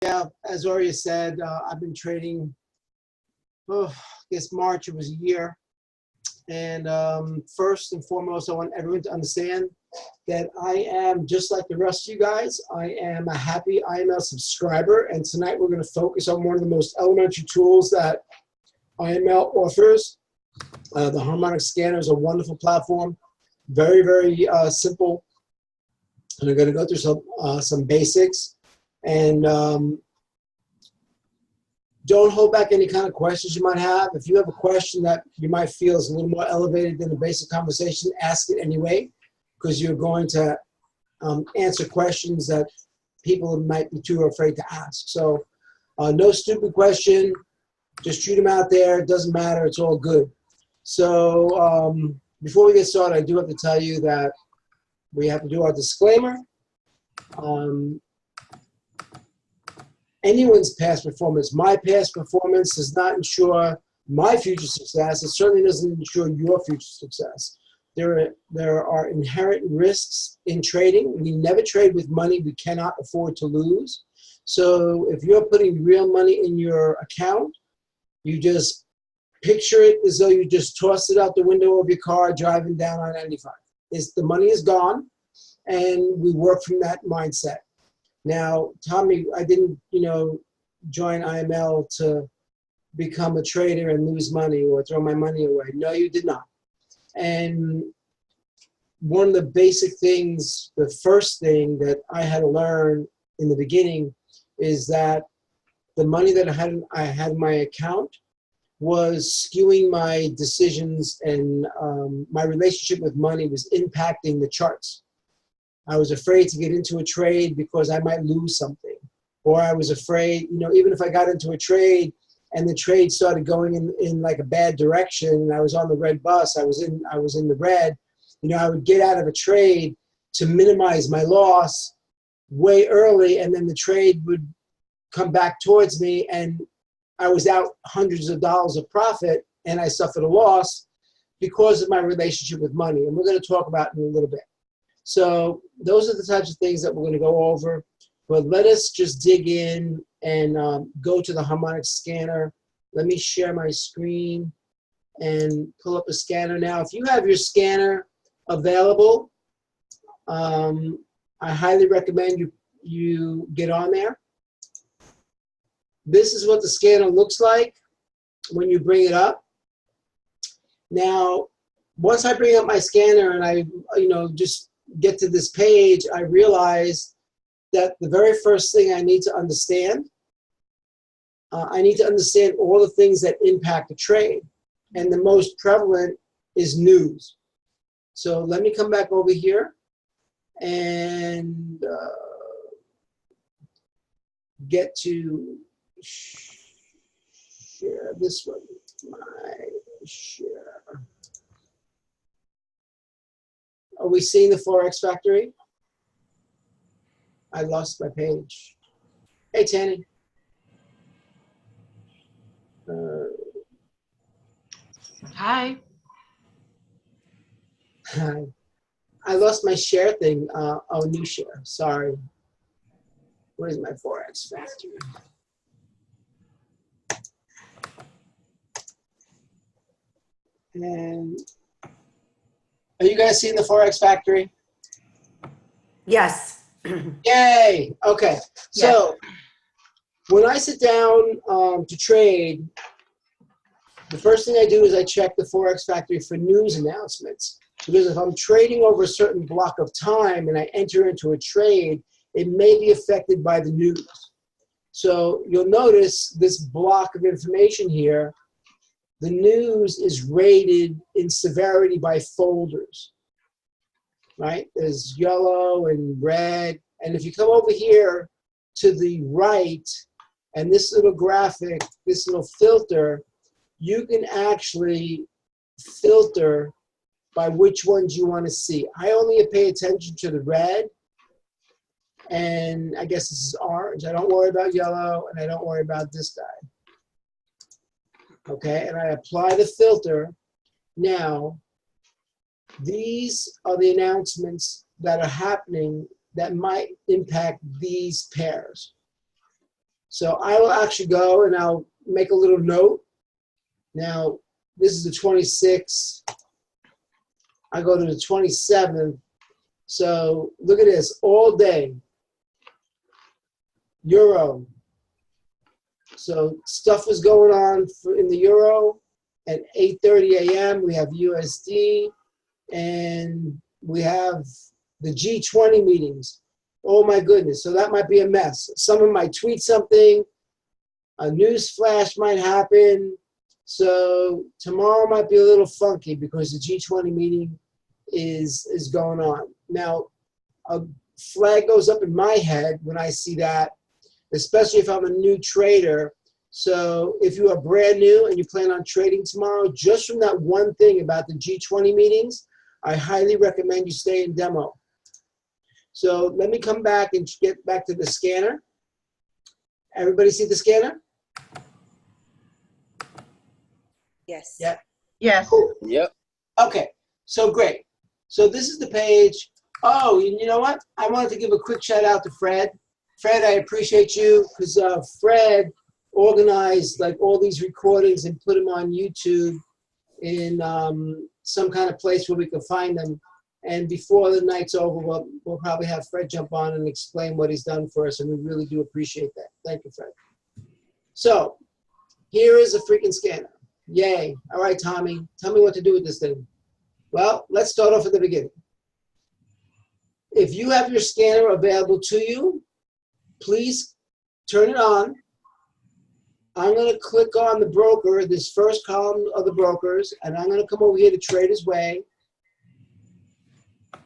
Yeah, as already said, I've been trading, I guess March, it was a year. And first and foremost, I want everyone to understand that I am, just like the rest of you guys, I am a happy IML subscriber. And tonight we're going to focus on one of the most elementary tools that IML offers. The Harmonic Scanner is a wonderful platform, very, very simple. And I'm going to go through some basics. And don't hold back any kind of questions you might have. If you have a question that you might feel is a little more elevated than the basic conversation, ask it anyway, because you're going to answer questions that people might be too afraid to ask. So no stupid question, just shoot them out there. It doesn't matter, it's all good. So before we get started, I do have to tell you that we have to do our disclaimer. Anyone's past performance, my past performance does not ensure my future success. It certainly doesn't ensure your future success. There are inherent risks in trading. We never trade with money we cannot afford to lose. So if you're putting real money in your account, you just picture it as though you just tossed it out the window of your car driving down I-95. The money is gone, and we work from that mindset. Now, Tommy, I didn't, join IML to become a trader and lose money or throw my money away. No, you did not. And one of the basic things, the first thing that I had to learn in the beginning is that the money that I had in my account was skewing my decisions, and my relationship with money was impacting the charts. I was afraid to get into a trade because I might lose something. Or I was afraid, even if I got into a trade and the trade started going in like a bad direction and I was on the red bus, I was in the red, I would get out of a trade to minimize my loss way early, and then the trade would come back towards me and I was out hundreds of dollars of profit and I suffered a loss because of my relationship with money. And we're going to talk about it in a little bit. So those are the types of things that we're going to go over. But let us just dig in and go to the Harmonic Scanner. Let me share my screen and pull up a scanner. Now, if you have your scanner available, I highly recommend you get on there. This is what the scanner looks like when you bring it up. Now, once I bring up my scanner and I, just get to this page, I realize that the very first thing I need to understand all the things that impact a trade. And the most prevalent is news. So let me come back over here and get to share this one, my share. Are we seeing the Forex Factory? I lost my page. Hey, Tanny. Hi. Hi. I lost my share thing. New share. Sorry. Where's my Forex Factory? And are you guys seeing the Forex Factory? Yes. Yay! Okay. So when I sit down to trade, the first thing I do is I check the Forex Factory for news announcements. Because if I'm trading over a certain block of time and I enter into a trade, it may be affected by the news. So you'll notice this block of information here, the news is rated in severity by folders, right? There's yellow and red. And if you come over here to the right, and this little graphic, this little filter, you can actually filter by which ones you want to see. I only pay attention to the red, and I guess this is orange. I don't worry about yellow, and I don't worry about this guy. Okay, and I apply the filter. Now, these are the announcements that are happening that might impact these pairs. So I will actually go and I'll make a little note. Now, this is the 26th. I go to the 27th. So look at this, all day. Euro. So stuff was going on in the euro. At 8:30 a.m. we have USD, and we have the G20 meetings. Oh my goodness! So that might be a mess. Someone might tweet something. A news flash might happen. So tomorrow might be a little funky because the G20 meeting is going on. Now, a flag goes up in my head when I see that, especially if I'm a new trader. So if you are brand new and you plan on trading tomorrow, just from that one thing about the G20 meetings, I highly recommend you stay in demo. So let me come back and get back to the scanner. Everybody see the scanner? Yes. Yeah. Yes. Cool. Yep. Okay, so great. So this is the page. Oh, you know what? I wanted to give a quick shout out to Fred. Fred, I appreciate you because Fred organized like all these recordings and put them on YouTube in some kind of place where we can find them. And before the night's over, we'll probably have Fred jump on and explain what he's done for us, and we really do appreciate that. Thank you, Fred. So here is a freaking scanner. Yay. All right, Tommy, tell me what to do with this thing. Well, let's start off at the beginning. If you have your scanner available to you, please turn it on. I'm going to click on the broker, this first column of the brokers, and I'm going to come over here to Trader's Way.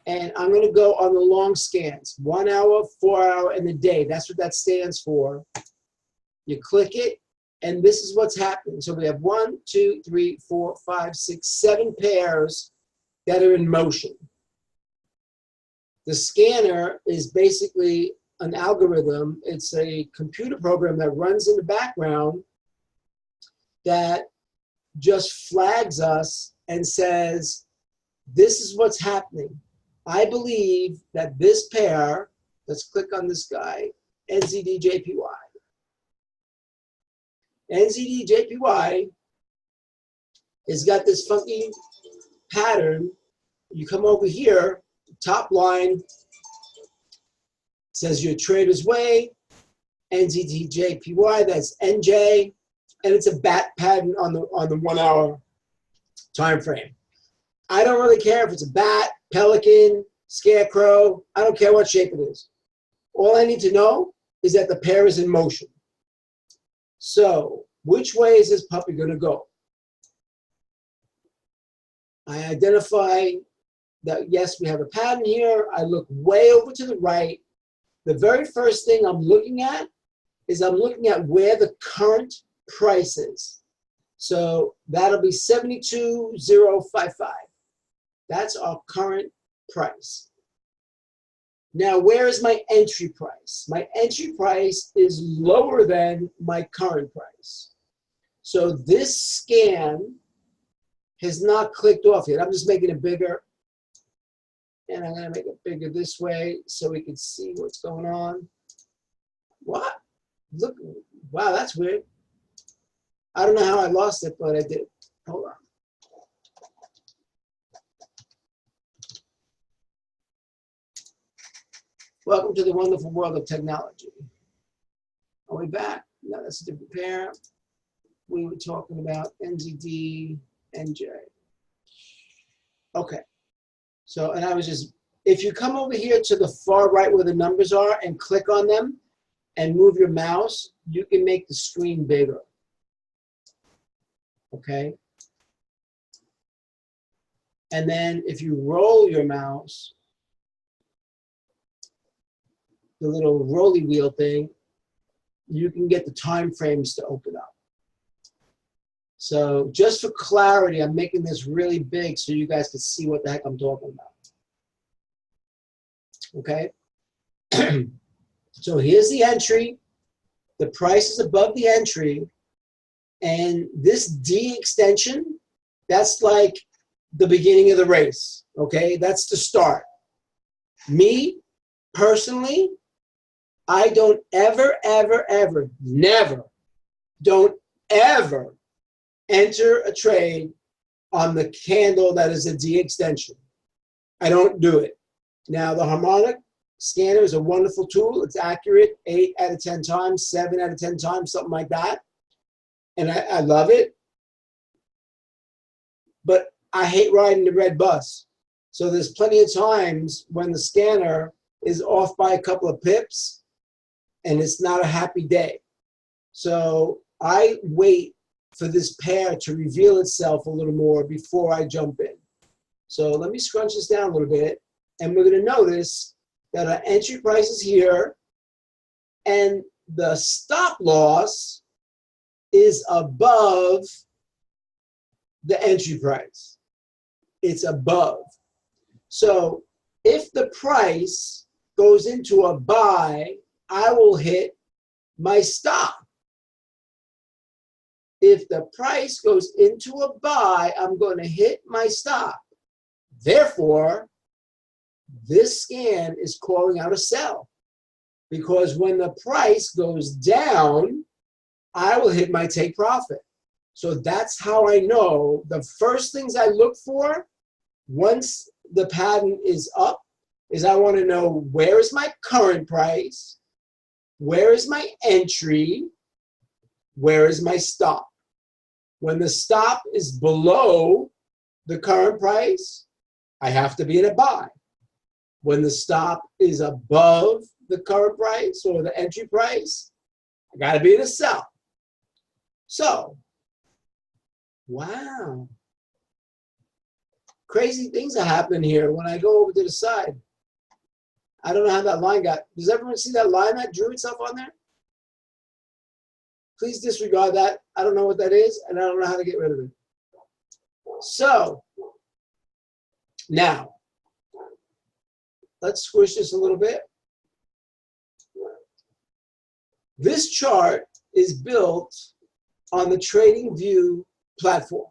And I'm going to go on the long scans, 1 hour, 4 hour, and the day. That's what that stands for. You click it, and this is what's happening. So we have 1, 2, 3, 4, 5, 6, 7 pairs that are in motion. The scanner is basically an algorithm. It's a computer program that runs in the background that just flags us and says, this is what's happening. I believe that this pair, let's click on this guy, NZD-JPY. NZD-JPY has got this funky pattern. You come over here, top line says your Trader's Way, NZD-JPY, that's NJ, and it's a bat pattern on the 1 hour time frame. I don't really care if it's a bat, pelican, scarecrow. I don't care what shape it is. All I need to know is that the pair is in motion. So which way is this puppy going to go? I identify that, yes, we have a pattern here. I look way over to the right. The very first thing I'm looking at is I'm looking at where the current price is. So that'll be 72,055. That's our current price. Now, where is my entry price? My entry price is lower than my current price. So this scan has not clicked off yet. I'm just making it bigger. And I'm going to make it bigger this way so we can see what's going on. What? Look, wow, that's weird. I don't know how I lost it, but I did. Hold on. Welcome to the wonderful world of technology. Are we back? No, that's a different pair. We were talking about NZD, NJ. Okay. So, and I was just, if you come over here to the far right where the numbers are and click on them and move your mouse, you can make the screen bigger. Okay. And then if you roll your mouse, the little rolly wheel thing, you can get the time frames to open up. So just for clarity, I'm making this really big so you guys can see what the heck I'm talking about. Okay. So here's the entry. The price is above the entry. And this D extension, that's like the beginning of the race. Okay. That's the start. Me, personally, I don't ever, never, don't ever enter a trade on the candle that is a D extension. I don't do it. Now, the harmonic scanner is a wonderful tool. It's accurate 8 out of 10 times, 7 out of 10 times, something like that. And I love it. But I hate riding the red bus. So there's plenty of times when the scanner is off by a couple of pips and it's not a happy day. So I wait for this pair to reveal itself a little more before I jump in. So let me scrunch this down a little bit, and we're going to notice that our entry price is here, and the stop loss is above the entry price. It's above. So if the price goes into a buy, I will hit my stop. If the price goes into a buy, I'm going to hit my stop. Therefore, this scan is calling out a sell, because when the price goes down, I will hit my take profit. So that's how I know. The first things I look for once the pattern is up is I want to know, where is my current price? Where is my entry? Where is my stop? When the stop is below the current price, I have to be in a buy. When the stop is above the current price or the entry price, I got to be in a sell. So, wow. Crazy things are happening here when I go over to the side. I don't know how that line got. Does everyone see that line that drew itself on there? Please disregard that. I don't know what that is, and I don't know how to get rid of it. So, now, let's squish this a little bit. This chart is built on the TradingView platform.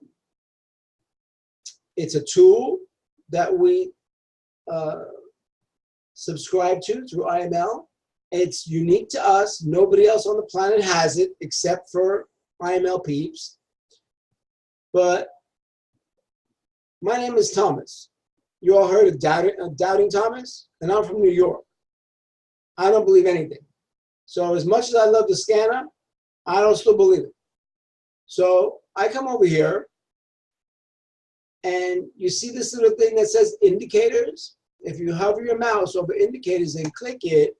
It's a tool that we subscribe to through IML. It's unique to us. Nobody else on the planet has it except for IML peeps. But my name is Thomas. You all heard of Doubting Thomas? And I'm from New York. I don't believe anything. So as much as I love the scanner, I don't still believe it. So I come over here, and you see this little thing that says indicators? If you hover your mouse over indicators and click it,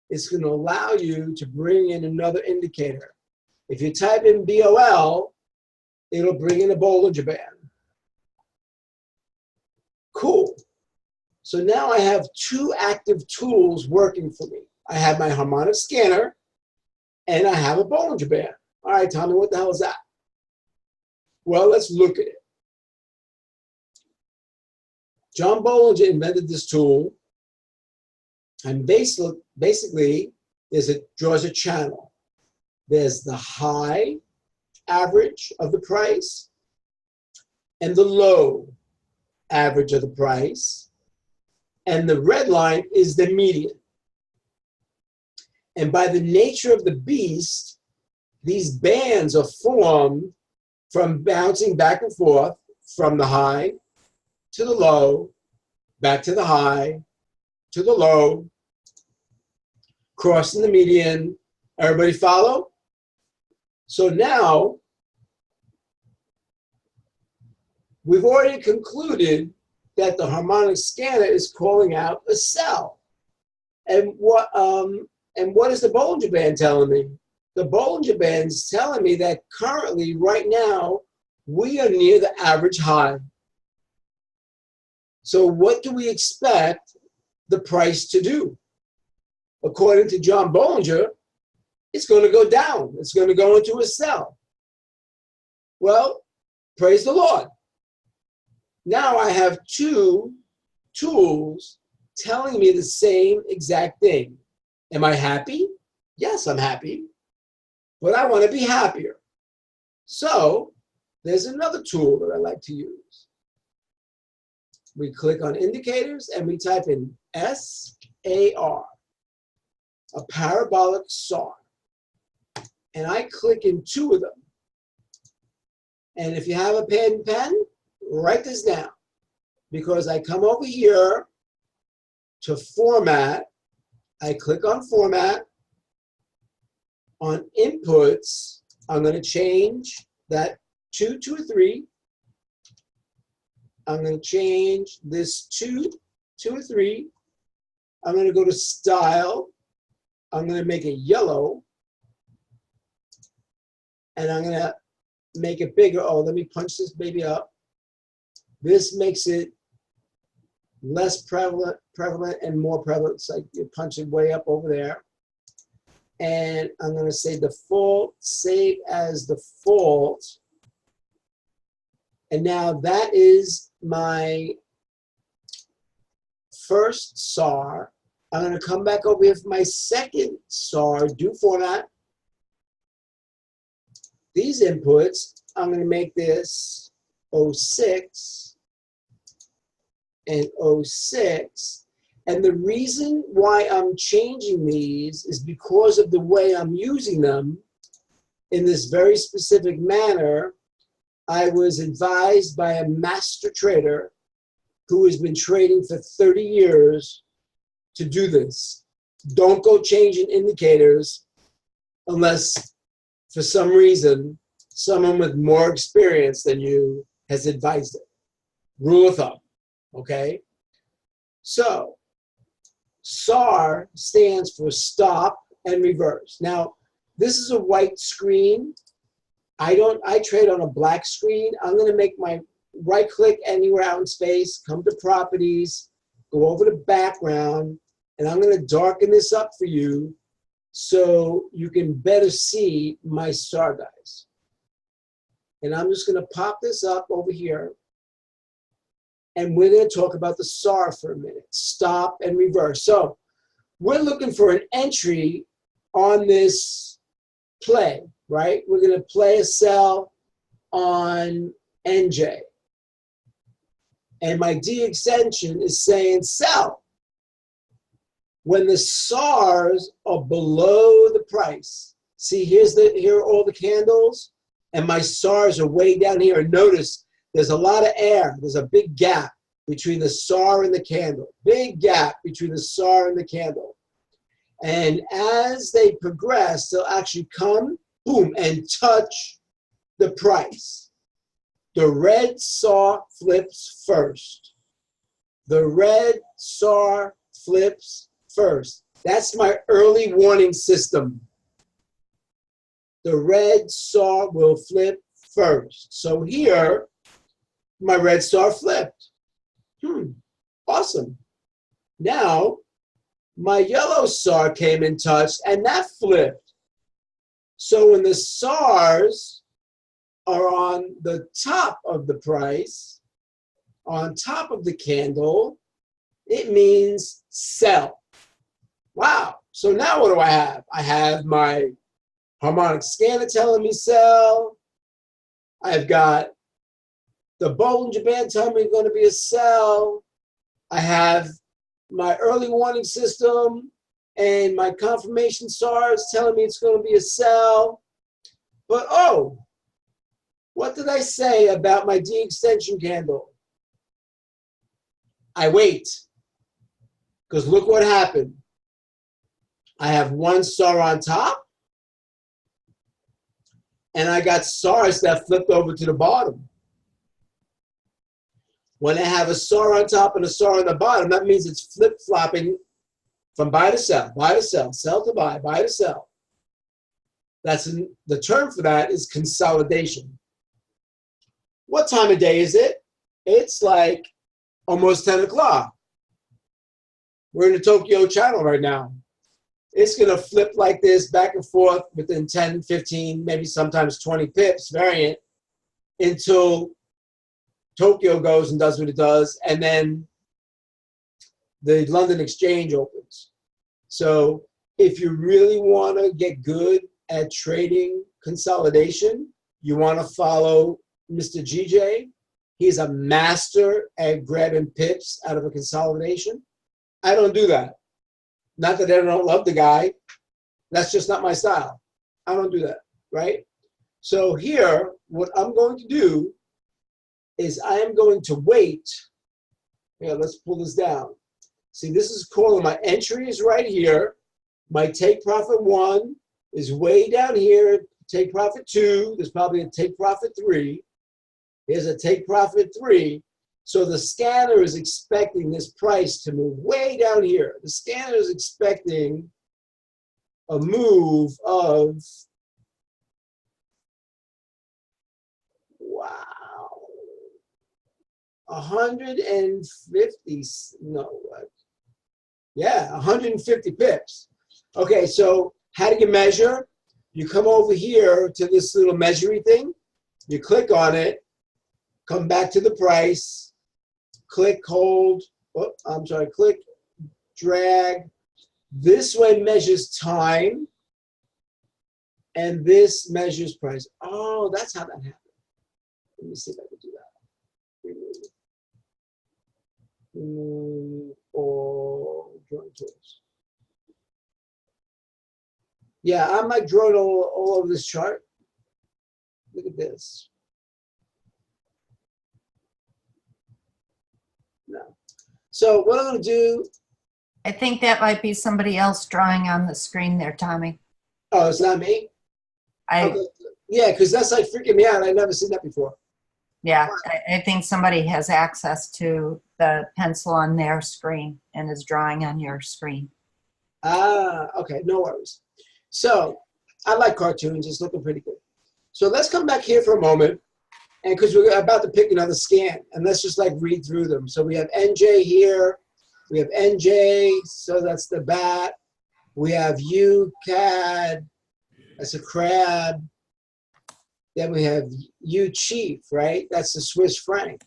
it's going to allow you to bring in another indicator. If you type in BOL, it'll bring in a Bollinger Band. Cool. So now I have two active tools working for me. I have my harmonic scanner, and I have a Bollinger Band. All right, Tommy, what the hell is that? Well, let's look at it. John Bollinger invented this tool, and basically it draws a channel. There's the high average of the price and the low average of the price, and the red line is the median. And by the nature of the beast, these bands are formed from bouncing back and forth from the high to the low, back to the high, to the low, crossing the median. Everybody follow? So now, we've already concluded that the harmonic scanner is calling out a sell. And what is the Bollinger Band telling me? The Bollinger Band is telling me that currently, right now, we are near the average high. So what do we expect the price to do? According to John Bollinger, it's going to go down. It's going to go into a sell. Well, praise the Lord. Now I have two tools telling me the same exact thing. Am I happy? Yes, I'm happy. But I want to be happier. So there's another tool that I like to use. We click on indicators and we type in SAR. a parabolic saw, and I click in two of them. And if you have a pad and pen, write this down, because I come over here to format. I click on format. On inputs, I'm going to change that 2 to a 3. I'm going to change this 2 to a 3. I'm going to go to style. I'm going to make it yellow. And I'm going to make it bigger. Oh, let me punch this baby up. This makes it less prevalent and more prevalent. It's like you punch it way up over there. And I'm going to say default, save as default. And now that is my first SAR. I'm going to come back over here for my second SAR, do format. These inputs, I'm going to make this 06 and 06. And the reason why I'm changing these is because of the way I'm using them in this very specific manner. I was advised by a master trader who has been trading for 30 years to do this. Don't go changing indicators unless, for some reason, someone with more experience than you has advised it. Rule of thumb, okay? So, SAR stands for stop and reverse. Now, this is a white screen. I trade on a black screen. I'm going to make my right click anywhere out in space, come to properties, go over to background, and I'm going to darken this up for you so you can better see my SAR guys. And I'm just going to pop this up over here. And we're going to talk about the SAR for a minute, stop and reverse. So we're looking for an entry on this play, right? We're going to play a sell on NJ. And my D extension is saying sell. When the SARs are below the price, see, here are all the candles, and my SARs are way down here. And notice, there's a lot of air. There's a big gap between the SAR and the candle. Big gap between the SAR and the candle. And as they progress, they'll actually come, boom, and touch the price. The red SAR flips first. The red SAR flips first. That's my early warning system. The red SAR will flip first. So here, my red SAR flipped. Awesome. Now, my yellow SAR came and touched, and that flipped. So when the SARs are on the top of the price, on top of the candle, it means sell. Wow. So now what do I have? I have my harmonic scanner telling me sell. I've got the Bollinger Band telling me it's going to be a sell. I have my early warning system and my confirmation SARs telling me it's going to be a sell. But oh, what did I say about my D extension candle? I wait, because look what happened. I have one SAR on top, and I got SARs that flipped over to the bottom. When I have a SAR on top and a SAR on the bottom, that means it's flip-flopping from buy to sell, sell to buy to sell. The term for that is consolidation. What time of day is it? It's like almost 10 o'clock. We're in the Tokyo channel right now. It's going to flip like this back and forth within 10, 15, maybe sometimes 20 pips variant until Tokyo goes and does what it does, and then the London Exchange opens. So if you really want to get good at trading consolidation, you want to follow Mr. GJ. He's a master at grabbing pips out of a consolidation. I don't do that. Not that I don't love the guy. That's just not my style. I don't do that, right? So here, what I'm going to do is I am going to wait. Yeah, let's pull this down. See, this is calling my entry is right here. My take profit 1 is way down here. Take profit 2, there's probably a take profit 3. Here's a take profit 3. So the scanner is expecting this price to move way down here. The scanner is expecting a move of, wow, 150, no, what? Yeah, 150 pips. Okay, so how do you measure? You come over here to this little measuring thing. You click on it, come back to the price, click, hold, oh, I'm sorry, click, drag. This one measures time, and this measures price. Oh, that's how that happened. Let me see if I can do that. Or drawing tools. Yeah, I'm like drawing all over this chart. Look at this. No. So what I'm going to do. I think that might be somebody else drawing on the screen there, Tommy. Oh, it's not me? Okay. Yeah, because that's like freaking me out. I've never seen that before. Yeah, I think somebody has access to the pencil on their screen and is drawing on your screen. Ah, okay, no worries. So I like cartoons. It's looking pretty good. So let's come back here for a moment, and because we're about to pick another scan, and let's just like read through them. So we have NJ here. We have NJ, so that's the bat. We have UCAD, that's a crab. Then we have U Chief, right? That's the Swiss franc.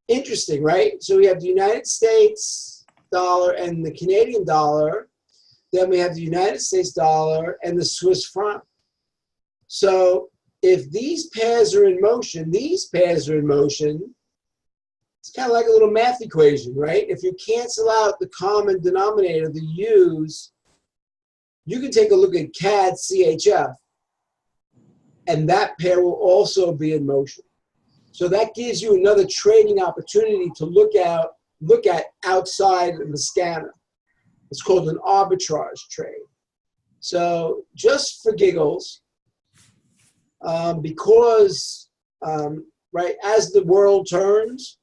Interesting, right? So we have the United States dollar and the Canadian dollar. Then we have the United States dollar and the Swiss franc. So if these pairs are in motion, these pairs are in motion, it's kind of like a little math equation, right? If you cancel out the common denominator, the U's, you can take a look at CAD CHF, and that pair will also be in motion. So that gives you another trading opportunity to look at outside of the scanner. It's called an arbitrage trade. So just for giggles, because right as the world turns,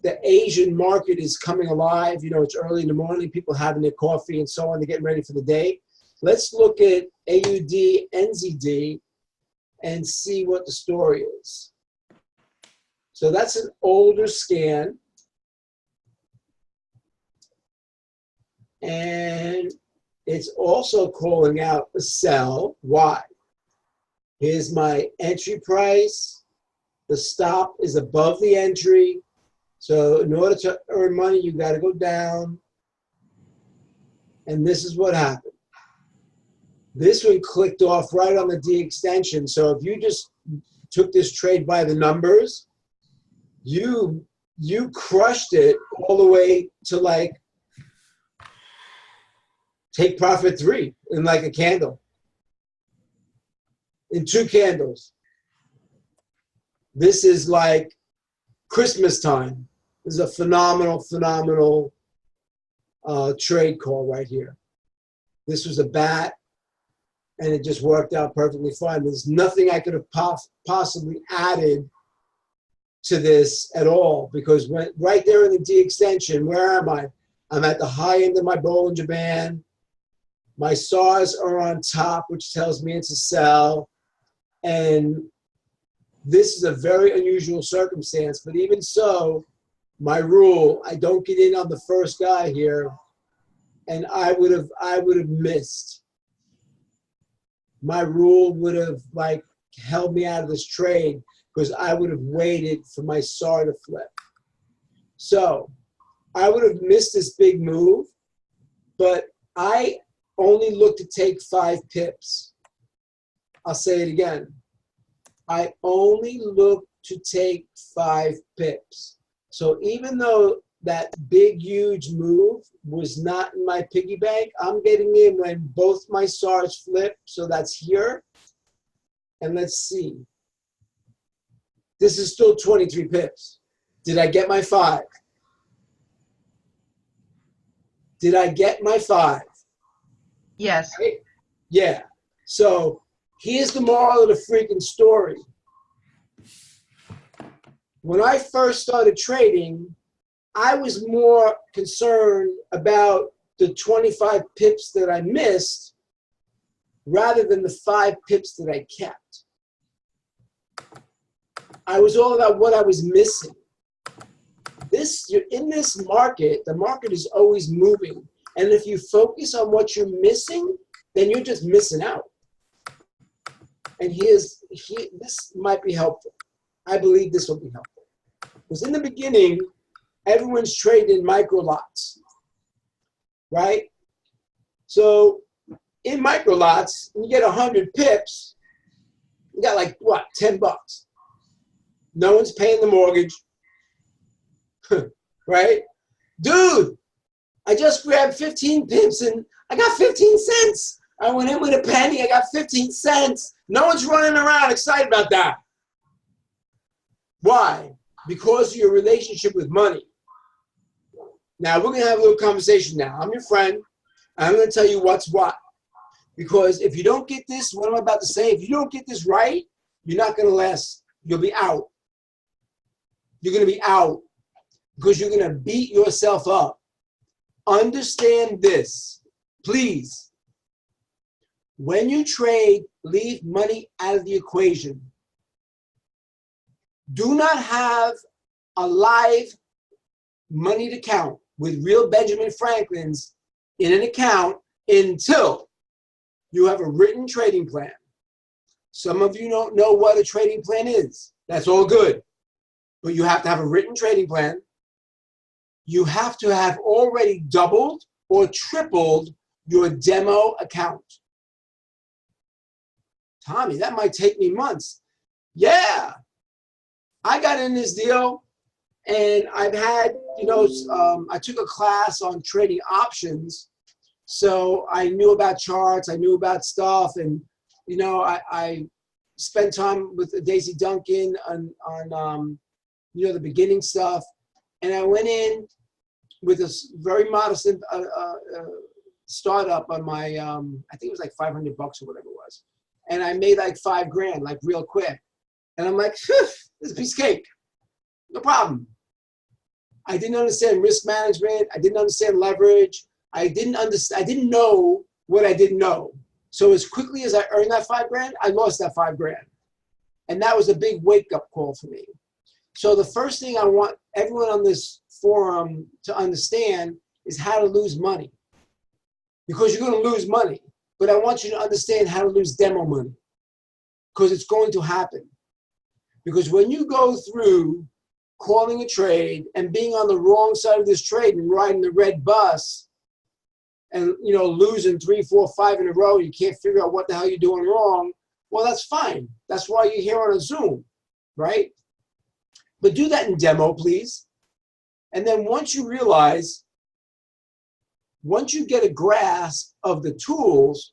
the Asian market is coming alive. You know, it's early in the morning, people having their coffee and so on, they're getting ready for the day. Let's look at AUD, NZD, and see what the story is. So that's an older scan. And it's also calling out a sell. Why? Here's my entry price. The stop is above the entry. So in order to earn money, you got to go down. And this is what happened. This one clicked off right on the D extension. So if you just took this trade by the numbers, you crushed it all the way to like take profit 3 in like a candle. In 2 candles. This is like Christmas time. This is a phenomenal trade call right here. This was a bat, and it just worked out perfectly fine. There's nothing I could have possibly added to this at all, because right there in the D extension, where am I? I'm at the high end of my Bollinger Band. My SARs are on top, which tells me it's a sell. And this is a very unusual circumstance, but even so, my rule, I don't get in on the first guy here, and I would have missed. My rule would have like held me out of this trade because I would have waited for my SAR to flip. So I would have missed this big move, but I only look to take 5 pips. I'll say it again. I only look to take 5 pips. So even though that big, huge move was not in my piggy bank. I'm getting in when both my SARs flip. So that's here. And let's see. This is still 23 pips. Did I get my 5? Did I get my 5? Yes. Right? Yeah. So here's the moral of the freaking story. When I first started trading, I was more concerned about the 25 pips that I missed rather than the 5 pips that I kept. I was all about what I was missing. You're in this market, the market is always moving. And if you focus on what you're missing, then you're just missing out. And this might be helpful. I believe this will be helpful. Because in the beginning, everyone's trading micro lots, right? So in micro lots, you get 100 pips, you got like, what, 10 bucks. No one's paying the mortgage, right? Dude, I just grabbed 15 pips and I got 15 cents. I went in with a penny, I got 15 cents. No one's running around excited about that. Why? Because of your relationship with money. Now, we're going to have a little conversation now. I'm your friend. I'm going to tell you what's what. Because if you don't get this, what I'm about to say, if you don't get this right, you're not going to last. You'll be out. You're going to be out because you're going to beat yourself up. Understand this, please. When you trade, leave money out of the equation. Do not have a live money account with real Benjamin Franklins in an account until you have a written trading plan. Some of you don't know what a trading plan is. That's all good. But you have to have a written trading plan. You have to have already doubled or tripled your demo account. Tommy, that might take me months. Yeah. I got in this deal and I've had, I took a class on trading options. So I knew about charts, I knew about stuff, and I spent time with Daisy Duncan on the beginning stuff, and I went in with a very modest startup on my I think it was like $500 or whatever it was, and I made like $5,000 like real quick, and I'm like, this is a piece of cake, no problem. I didn't understand risk management, I didn't understand leverage. I didn't know what I didn't know. So as quickly as I earned that $5,000, I lost that $5,000. And that was a big wake-up call for me. So the first thing I want everyone on this forum to understand is how to lose money. Because you're going to lose money. But I want you to understand how to lose demo money. Because it's going to happen. Because when you go through calling a trade and being on the wrong side of this trade and riding the red bus, and losing 3, 4, 5 in a row, you can't figure out what the hell you're doing wrong, well, that's fine. That's why you're here on a Zoom, right? But do that in demo, please. And then once you get a grasp of the tools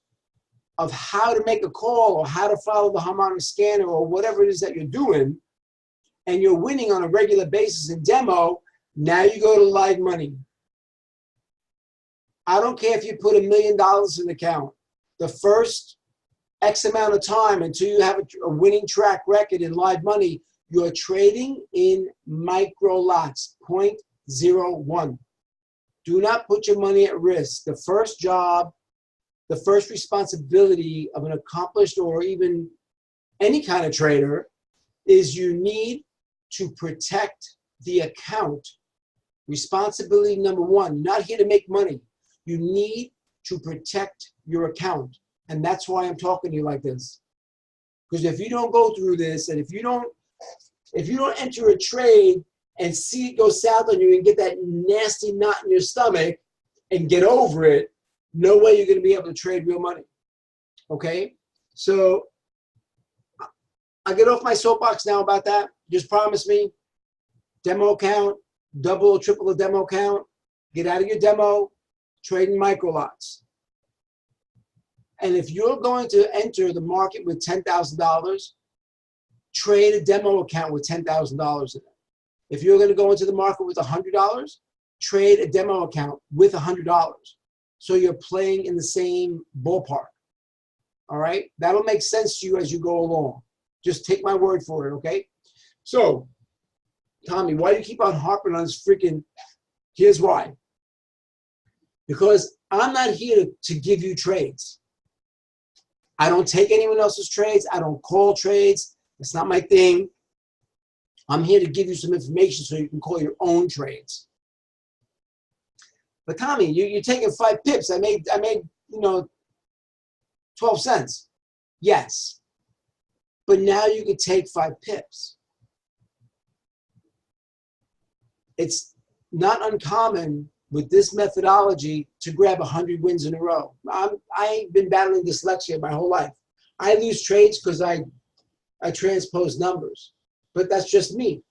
of how to make a call or how to follow the harmonic scanner or whatever it is that you're doing, and you're winning on a regular basis in demo, now you go to live money. I don't care if you put $1 million in the account. The first X amount of time until you have a winning track record in live money, you're trading in micro lots, 0.01. Do not put your money at risk. The first job, the first responsibility of an accomplished or even any kind of trader is you need to protect the account. Responsibility number one, you're not here to make money. You need to protect your account. And that's why I'm talking to you like this. Because if you don't go through this, and if you don't enter a trade and see it go south on you and get that nasty knot in your stomach and get over it, no way you're going to be able to trade real money. Okay? So I get off my soapbox now about that. Just promise me, demo account, double or triple a demo account, get out of your demo, trade in micro lots. And if you're going to enter the market with $10,000, trade a demo account with $10,000 in it. If you're going to go into the market with $100, trade a demo account with $100. So you're playing in the same ballpark. All right? That'll make sense to you as you go along. Just take my word for it, okay? So, Tommy, why do you keep on harping on this freaking, here's why. Because I'm not here to give you trades. I don't take anyone else's trades. I don't call trades. It's not my thing. I'm here to give you some information so you can call your own trades. But Tommy, you're taking 5 pips. I made 12 cents. Yes. But now you could take 5 pips. It's not uncommon with this methodology to grab 100 wins in a row. I've been battling dyslexia my whole life. I lose trades because I transpose numbers, but that's just me,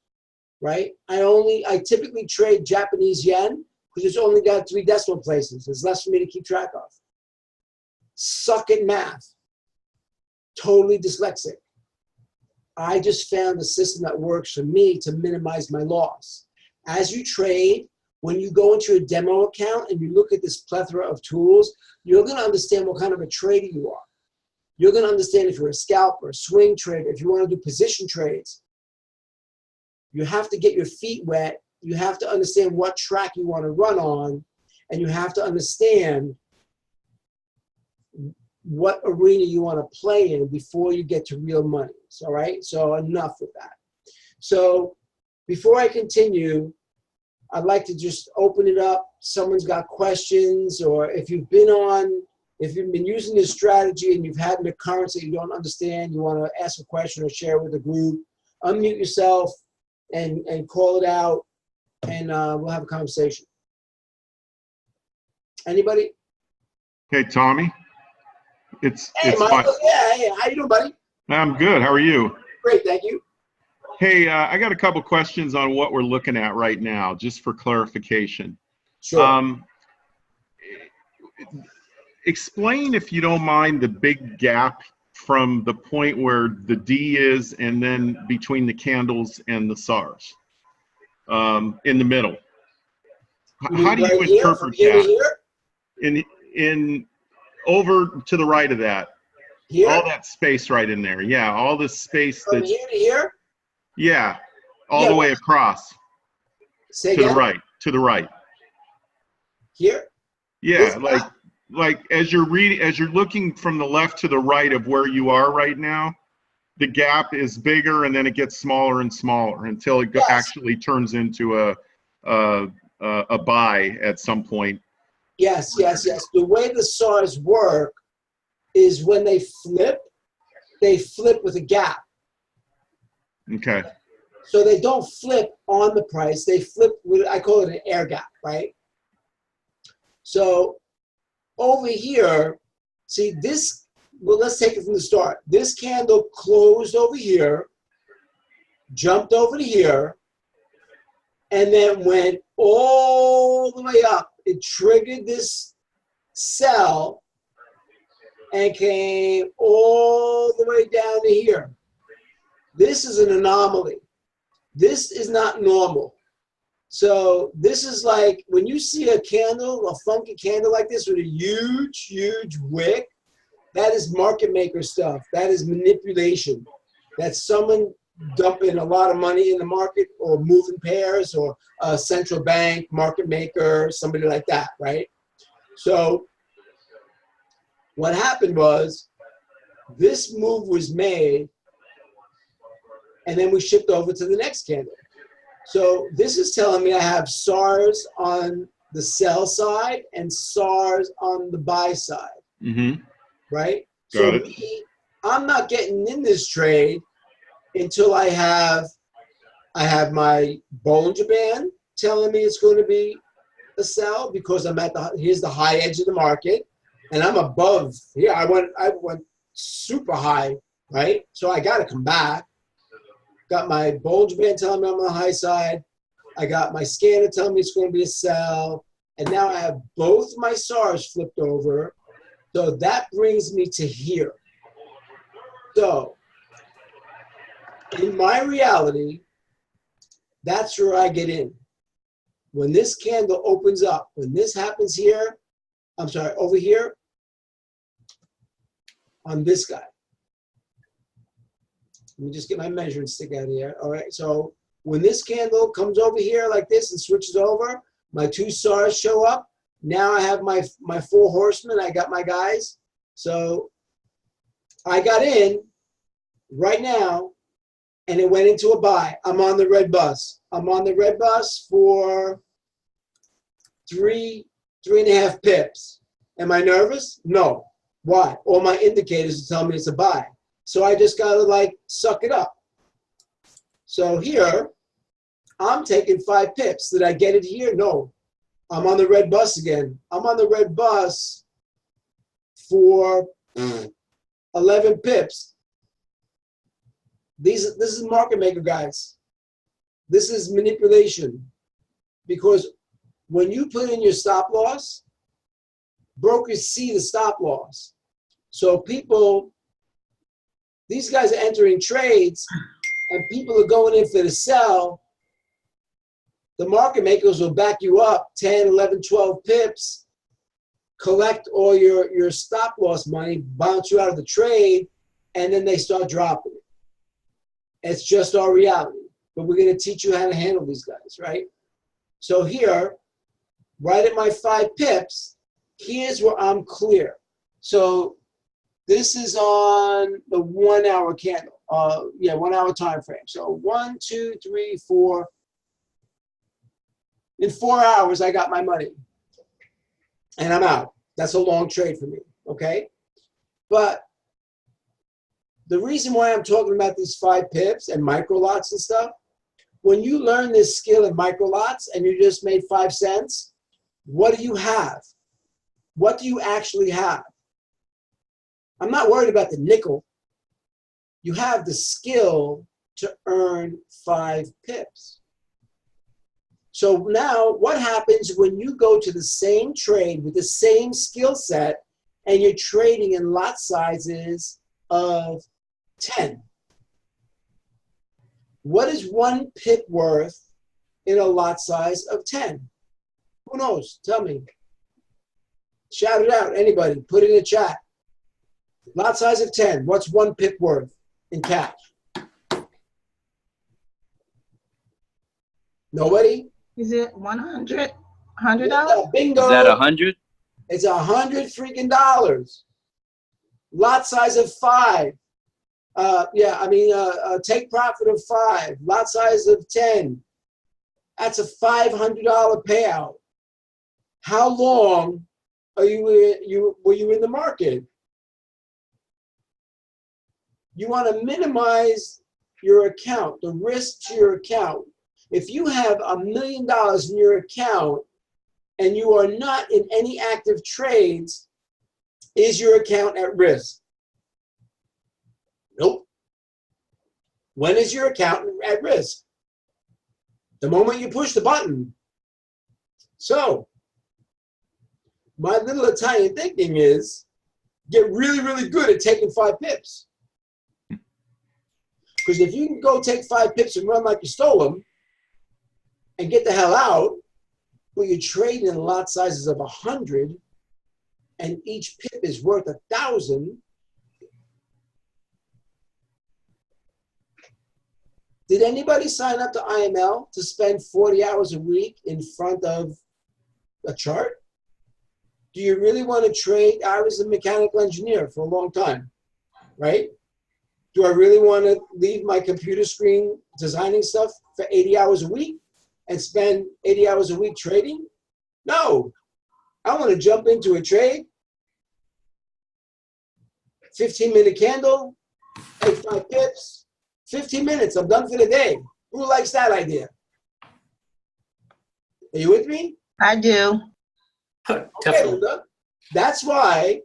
right? I typically trade Japanese yen because it's only got 3 decimal places. There's less for me to keep track of. Suck at math. Totally dyslexic. I just found a system that works for me to minimize my loss. As you trade, when you go into a demo account and you look at this plethora of tools, you're going to understand what kind of a trader you are. You're going to understand if you're a scalper, a swing trader, if you want to do position trades. You have to get your feet wet. You have to understand what track you want to run on, and you have to understand what arena you want to play in before you get to real money. All right? So enough with that. So before I continue, I'd like to just open it up. Someone's got questions, or if you've been using this strategy and you've had an occurrence that you don't understand, you want to ask a question or share with the group, unmute yourself and call it out, and we'll have a conversation. Anybody? Hey, Tommy. Hey, Michael. Yeah, hey, how you doing, buddy? I'm good. How are you? Great, thank you. Hey, I got a couple questions on what we're looking at right now, just for clarification. Sure. Explain, if you don't mind, the big gap from the point where the D is and then between the candles and the SARS in the middle. How do you interpret that? In over to the right of that. Here? All that space right in there. Yeah, all this space. From here to here? Yeah, all the way across. Say to again? the right. To the right. Here? Yeah, like as you're looking from the left to the right of where you are right now, the gap is bigger and then it gets smaller and smaller until it actually turns into a buy at some point. Yes. The way the SARs work is when they flip with a gap. Okay. So they don't flip on the price. They flip with, I call it an air gap, right? So over here, see this, well, let's take it from the start. This candle closed over here, jumped over to here, and then went all the way up. It triggered this sell and came all the way down to here. This is an anomaly. This is not normal. So this is like when you see a candle, a funky candle like this with a huge, huge wick, that is market maker stuff. That is manipulation. That's someone dumping a lot of money in the market or moving pairs or a central bank, market maker, somebody like that, right? So what happened was this move was made and then we shipped over to the next candle. So this is telling me I have SARS on the sell side and SARS on the buy side, right? Got it. I'm not getting in this trade until I have my Bollinger Band telling me it's going to be a sell because I'm at here's the high edge of the market and I'm above here. I went super high, right? So I got to come back. Got my Bollinger Band telling me I'm on the high side. I got my scanner telling me it's going to be a sell. And now I have both my SARs flipped over. So that brings me to here. So in my reality, that's where I get in. When this candle opens up, when this happens here, I'm sorry, over here, on this guy. Let me just get my measuring stick out of here. All right, so when this candle comes over here like this and switches over, my two SARs show up. Now I have my four horsemen. I got my guys. So I got in right now, and it went into a buy. I'm on the red bus. I'm on the red bus for 3.5 pips. Am I nervous? No. Why? All my indicators are telling me it's a buy. So I just got to like suck it up. So here, I'm taking 5 pips. Did I get it here? No. I'm on the red bus again. I'm on the red bus for 11 pips. This is market maker, guys. This is manipulation. Because when you put in your stop loss, brokers see the stop loss. So people, these guys are entering trades, and people are going in for the sell. The market makers will back you up 10, 11, 12 pips, collect all your stop loss money, bounce you out of the trade, and then they start dropping it. It's just our reality. But we're going to teach you how to handle these guys, right? So here, right at my 5 pips, here's where I'm clear. So this is on the 1 hour candle. 1 hour time frame. So 1, 2, 3, 4. In 4 hours, I got my money. And I'm out. That's a long trade for me, okay? But the reason why I'm talking about these 5 pips and micro lots and stuff, when you learn this skill in micro lots and you just made 5 cents, what do you have? What do you actually have? I'm not worried about the nickel. You have the skill to earn 5 pips. So now what happens when you go to the same trade with the same skill set and you're trading in lot sizes of 10? What is 1 pip worth in a lot size of 10? Who knows? Tell me. Shout it out. Anybody. Put it in the chat. Lot size of 10. What's 1 pip worth in cash? Nobody? Is it $100? Bingo. Is that 100? It's $100 freaking dollars. Lot size of 5. Take profit of 5. Lot size of 10. That's a $500 payout. How long were you in the market? You want to minimize your account, the risk to your account. If you have $1 million in your account and you are not in any active trades, is your account at risk? Nope. When is your account at risk? The moment you push the button. So, my little Italian thinking is get really, really good at taking 5 pips. Because if you can go take 5 pips and run like you stole them and get the hell out, but you're trading in lot sizes of 100 and each pip is worth 1,000. Did anybody sign up to IML to spend 40 hours a week in front of a chart? Do you really want to trade? I was a mechanical engineer for a long time, right? Do I really want to leave my computer screen designing stuff for 80 hours a week and spend 80 hours a week trading? No. I want to jump into a trade, 15-minute candle, take 5 pips, 15 minutes, I'm done for the day. Who likes that idea? Are you with me? I do. Okay, Linda. That's why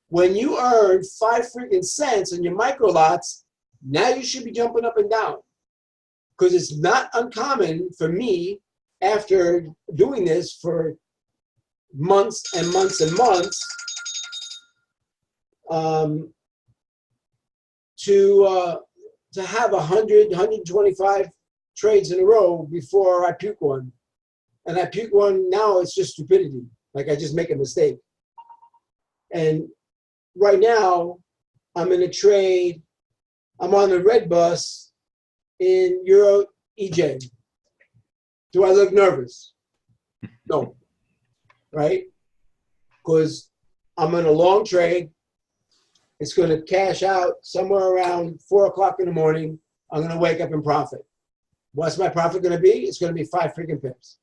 when you earn 5 freaking cents in your micro lots, now you should be jumping up and down. because it's not uncommon for me, after doing this for months and months and months, to have 100, 125 trades in a row before I puke one. And I puke one, now it's just stupidity. Like I just make a mistake. And right now, I'm in a trade. I'm on the red bus in Euro EJ. Do I look nervous? No. Right? Because I'm in a long trade. It's going to cash out somewhere around 4 o'clock in the morning. I'm going to wake up and profit. What's my profit going to be? It's going to be 5 freaking pips.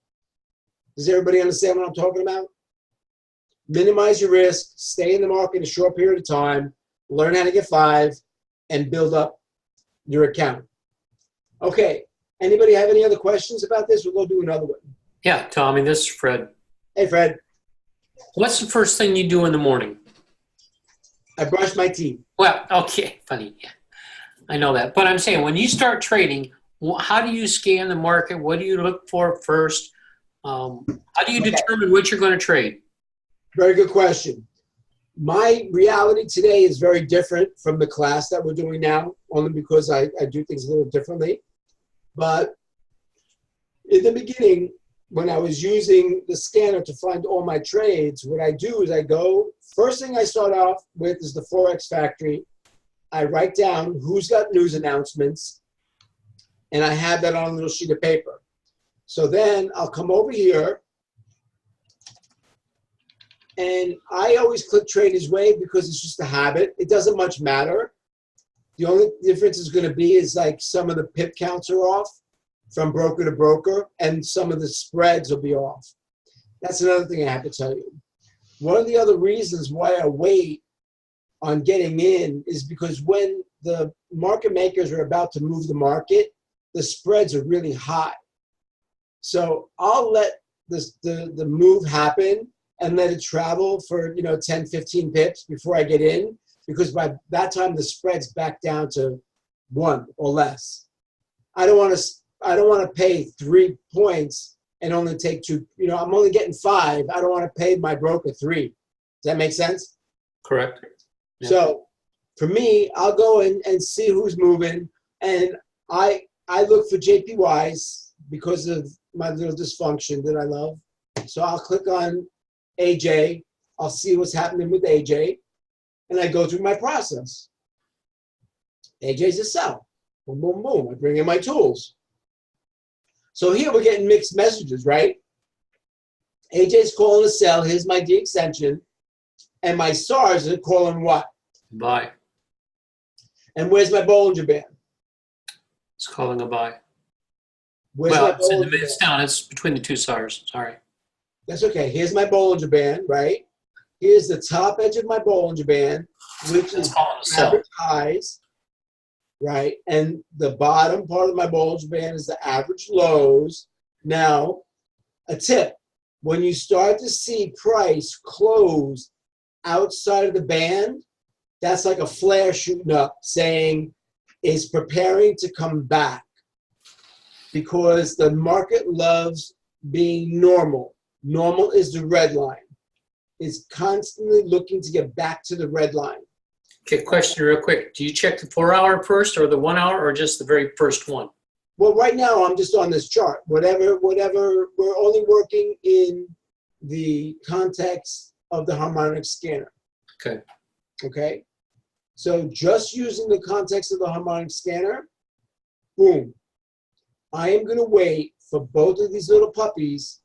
Does everybody understand what I'm talking about? Minimize your risk, stay in the market a short period of time, learn how to get 5, and build up your account. Okay, anybody have any other questions about this? We'll go do another one. Yeah, Tommy, this is Fred. Hey, Fred. What's the first thing you do in the morning? I brush my teeth. Well, okay, funny. Yeah, I know that. But I'm saying, when you start trading, how do you scan the market? What do you look for first? How do you determine what you're going to trade? Very good question. My reality today is very different from the class that we're doing now, only because I do things a little differently. But in the beginning, when I was using the scanner to find all my trades, what I do is I go, first thing I start off with is the Forex Factory. I write down who's got news announcements, and I have that on a little sheet of paper. So then I'll come over here, and I always click Trader's Wave because it's just a habit. It doesn't much matter. The only difference is going to be is like some of the pip counts are off from broker to broker, and some of the spreads will be off. That's another thing I have to tell you. One of the other reasons why I wait on getting in is because when the market makers are about to move the market, the spreads are really high. So I'll let the move happen and let it travel for 10, 15 pips before I get in, because by that time the spread's back down to 1 or less. I don't want to pay 3 points and only take 2. I'm only getting 5. I don't want to pay my broker 3. Does that make sense? Correct. Yeah. So for me, I'll go in and see who's moving, and I look for JPYs because of my little dysfunction that I love. So I'll click on AJ. I'll see what's happening with AJ, and I go through my process. AJ's a sell. Boom, boom, boom. I bring in my tools. So here we're getting mixed messages, right? AJ's calling a sell. Here's my D extension. And my SARs are calling what? Buy. And where's my Bollinger Band? It's calling a buy. Where's Well, my it's in the Bollinger mid. It's Band? down. It's between the two SARs. Sorry. That's okay. Here's my Bollinger Band, right? Here's the top edge of my Bollinger Band, which It's is calling a sell. average highs, right? And the bottom part of my Bollinger Band is the average lows. Now, a tip. When you start to see price close outside of the band, that's like a flare shooting up saying it's preparing to come back, because the market loves being normal. Normal is the red line. It's constantly looking to get back to the red line. Okay, question real quick. Do you check the 4-hour first, or the 1 hour, or just the very first one? Well, right now I'm just on this chart. Whatever, we're only working in the context of the harmonic scanner. Okay. Okay? So just using the context of the harmonic scanner, boom. I am going to wait for both of these little puppies.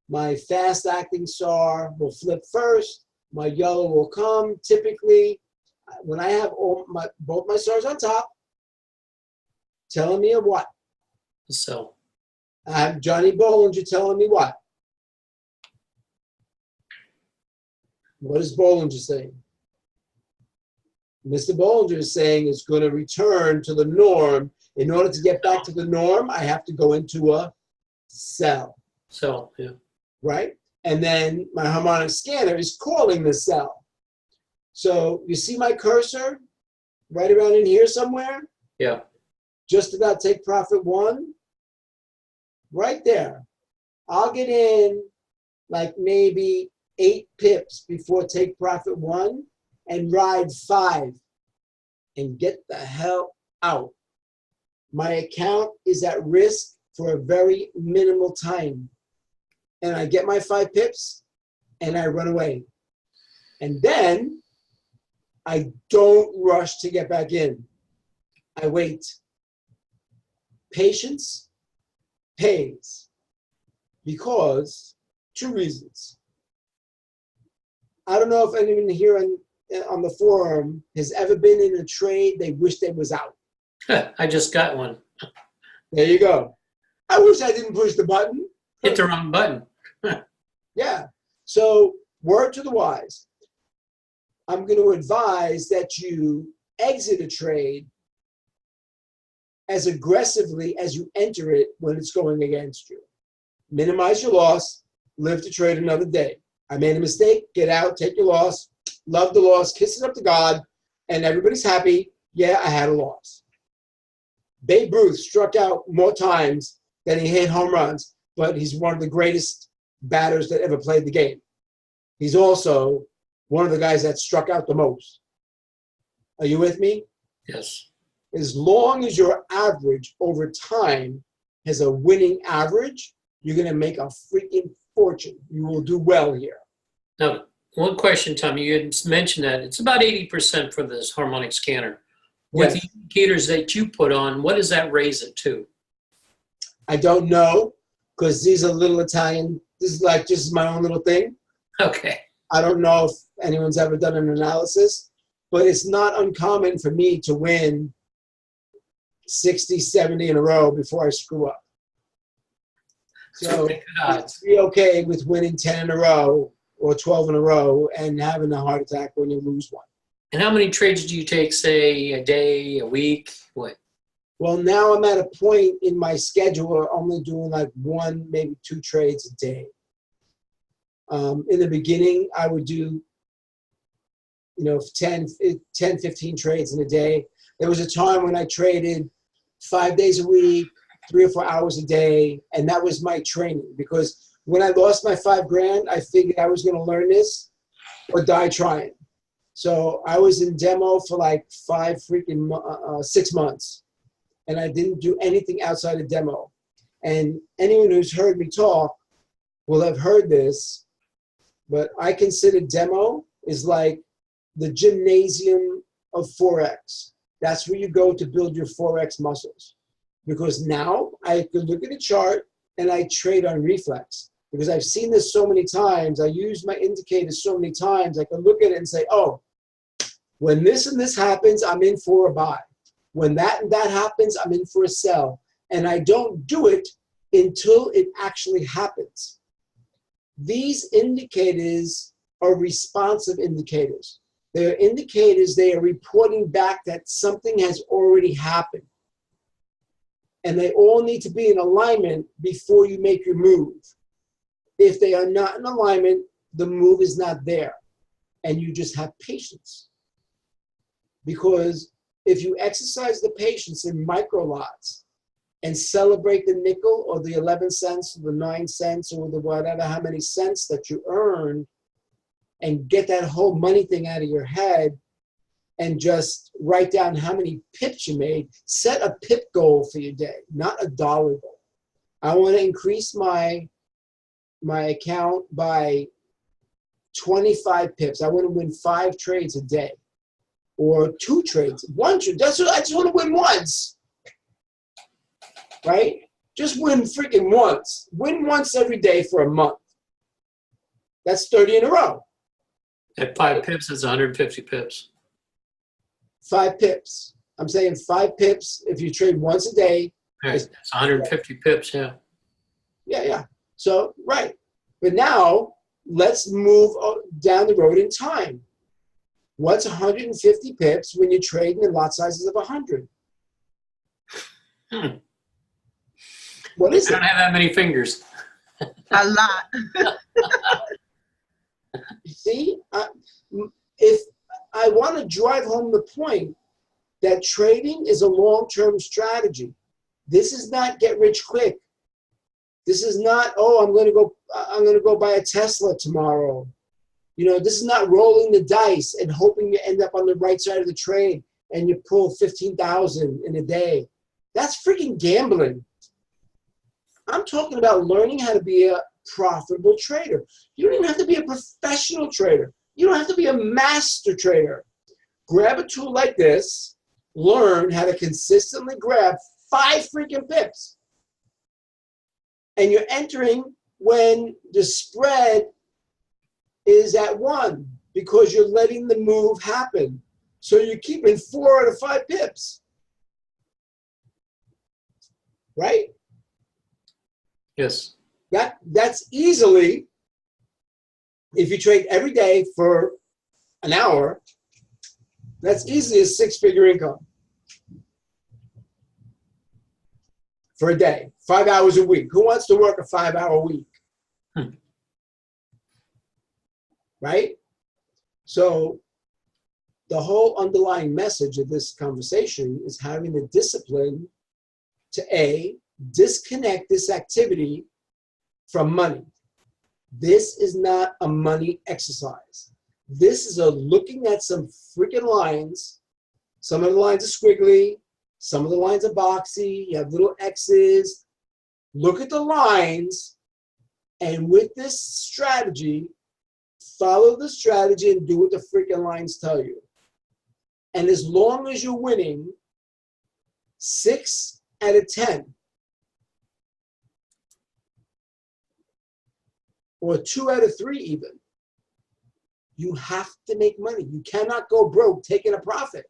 My fast-acting SAR will flip first. My yellow will come. Typically, when I have both my SARs on top, telling me what? The sell. I have Johnny Bollinger telling me what? What is Bollinger saying? Mr. Bollinger is saying it's going to return to the norm. In order to get back to the norm, I have to go into a sell. Sell, yeah. Right? And then my harmonic scanner is calling the sell. So you see my cursor right around in here somewhere? Yeah. Just about take profit 1. right there. I'll get in like maybe 8 pips before take profit 1 and ride 5 and get the hell out. My account is at risk for a very minimal time. And I get my 5 pips and I run away. And then I don't rush to get back in. I wait. Patience pays because 2 reasons. I don't know if anyone here on the forum has ever been in a trade they wish they was out. I just got one. There you go. I wish I didn't push the button. Hit the wrong button. Yeah. So word to the wise. I'm going to advise that you exit a trade as aggressively as you enter it when it's going against you. Minimize your loss. Live to trade another day. I made a mistake. Get out. Take your loss. Love the loss. Kiss it up to God. And everybody's happy. Yeah, I had a loss. Babe Ruth struck out more times than he hit home runs, but he's one of the greatest batters that ever played the game. He's also one of the guys that struck out the most. Are you with me? Yes. As long as your average over time has a winning average, you're going to make a freaking fortune. You will do well here. Now, one question, Tommy. You had mentioned that it's about 80% for this harmonic scanner. With Yes. the indicators that you put on, what does that raise it to? I don't know because these are little Italian. This is like just my own little thing. Okay. I don't know if anyone's ever done an analysis, but it's not uncommon for me to win 60, 70 in a row before I screw up. So Good odds. be okay with winning 10 in a row or 12 in a row and having a heart attack when you lose one. And how many trades do you take, say, a day, a week? What? Well, now I'm at a point in my schedule where I'm only doing like 1, maybe 2 trades a day. In the beginning, I would do, 10, 15 trades in a day. There was a time when I traded 5 days a week, 3 or 4 hours a day, and that was my training. Because when I lost my $5,000, I figured I was going to learn this or die trying. So I was in demo for like 6 months, and I didn't do anything outside of demo. And anyone who's heard me talk will have heard this, but I consider demo is like the gymnasium of Forex. That's where you go to build your Forex muscles. Because now I can look at a chart and I trade on reflex. Because I've seen this so many times, I use my indicators so many times, I can look at it and say, oh, when this and this happens, I'm in for a buy. When that and that happens, I'm in for a sell. And I don't do it until it actually happens. These indicators are responsive indicators. They're indicators, they are reporting back that something has already happened. And they all need to be in alignment before you make your move. If they are not in alignment, the move is not there. And you just have patience. Because if you exercise the patience in micro lots and celebrate the nickel or the 11 cents or the 9 cents or the whatever, how many cents that you earned, and get that whole money thing out of your head and just write down how many pips you made, set a pip goal for your day, not a dollar goal. I want to increase my account by 25 pips. I want to win 5 trades a day. Or 2 trades, 1 trade. I just want to win once, right? Just win freaking once. Win once every day for a month. That's 30 in a row. At 5 pips, that's 150 pips. 5 pips. I'm saying 5 pips if you trade once a day. All right, that's 150 pips, yeah. Yeah. So, right. But now, let's move down the road in time. What's 150 pips when you're trading in lot sizes of 100? What is I don't it? have that many fingers. A lot. You see, if I want to drive home the point that trading is a long-term strategy. This is not get rich quick. This is not, oh, I'm going to go buy a Tesla tomorrow. You know, this is not rolling the dice and hoping you end up on the right side of the trade and you pull 15,000 in a day. That's freaking gambling. I'm talking about learning how to be a profitable trader. You don't even have to be a professional trader. You don't have to be a master trader. Grab a tool like this, learn how to consistently grab 5 freaking pips. And you're entering when the spread is at 1 because you're letting the move happen. So you're keeping 4 out of 5 pips. Right? Yes. That's easily, if you trade every day for an hour, that's easily a 6-figure income for a day, 5 hours a week. Who wants to work a 5-hour week? Right? So the whole underlying message of this conversation is having the discipline to A, disconnect this activity from money. This is not a money exercise. This is a looking at some freaking lines. Some of the lines are squiggly. Some of the lines are boxy. You have little X's. Look at the lines. And with this strategy, follow the strategy and do what the freaking lines tell you. And as long as you're winning 6 out of 10, or 2 out of 3 even, you have to make money. You cannot go broke taking a profit.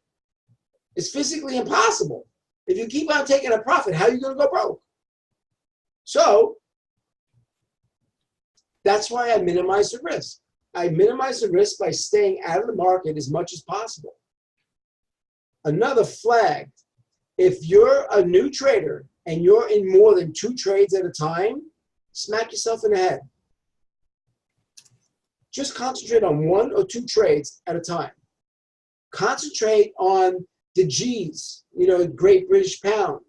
It's physically impossible. If you keep on taking a profit, how are you going to go broke? So that's why I minimize the risk. I minimize the risk by staying out of the market as much as possible. Another flag, if you're a new trader and you're in more than 2 trades at a time, smack yourself in the head. Just concentrate on 1 or 2 trades at a time. Concentrate on the G's, you know, Great British Pound,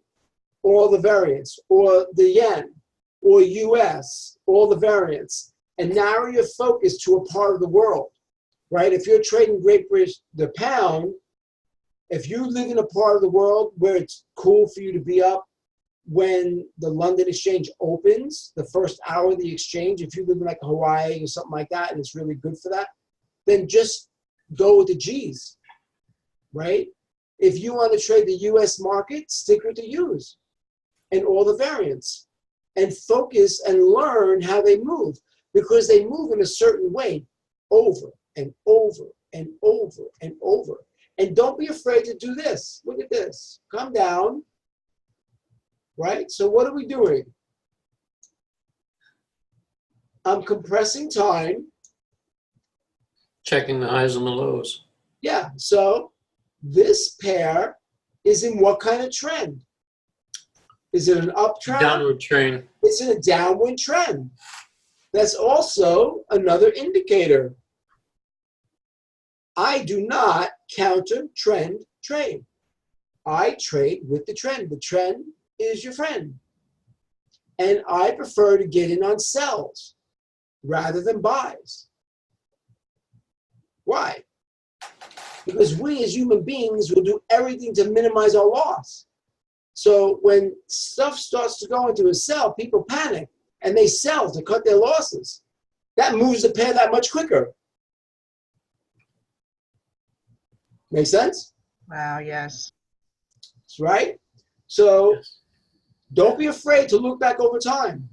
all the variants, or the yen, or US, all the variants, and narrow your focus to a part of the world, right? If you're trading Great British, the pound, if you live in a part of the world where it's cool for you to be up when the London exchange opens, the first hour of the exchange, if you live in like Hawaii or something like that, and it's really good for that, then just go with the G's, right? If you want to trade the US market, stick with the U's and all the variants and focus and learn how they move, because they move in a certain way over and over and over and over. And don't be afraid to do this. Look at this. Come down. Right? So what are we doing? I'm compressing time. Checking the highs and the lows. Yeah. So this pair is in what kind of trend? Is it an uptrend? Downward trend. It's in a downward trend. That's also another indicator. I do not counter trend trade. I trade with the trend. The trend is your friend. And I prefer to get in on sells rather than buys. Why? Because we as human beings will do everything to minimize our loss. So when stuff starts to go into a sell, people panic and they sell to cut their losses. That moves the pair that much quicker. Make sense? Wow, yes. That's right. So don't be afraid to look back over time.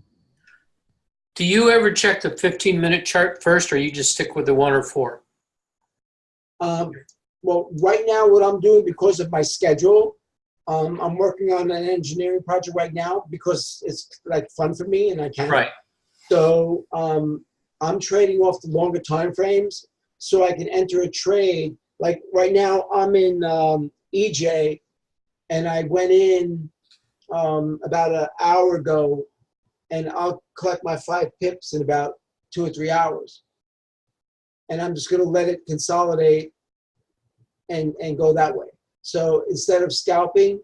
Do you ever check the 15-minute chart first, or you just stick with the 1 or 4? Well, right now what I'm doing because of my schedule, I'm working on an engineering project right now because it's like fun for me and I can. Right. So I'm trading off the longer time frames so I can enter a trade. Like right now I'm in EJ and I went in about an hour ago and I'll collect my 5 pips in about 2 or 3 hours. And I'm just going to let it consolidate and go that way. So instead of scalping,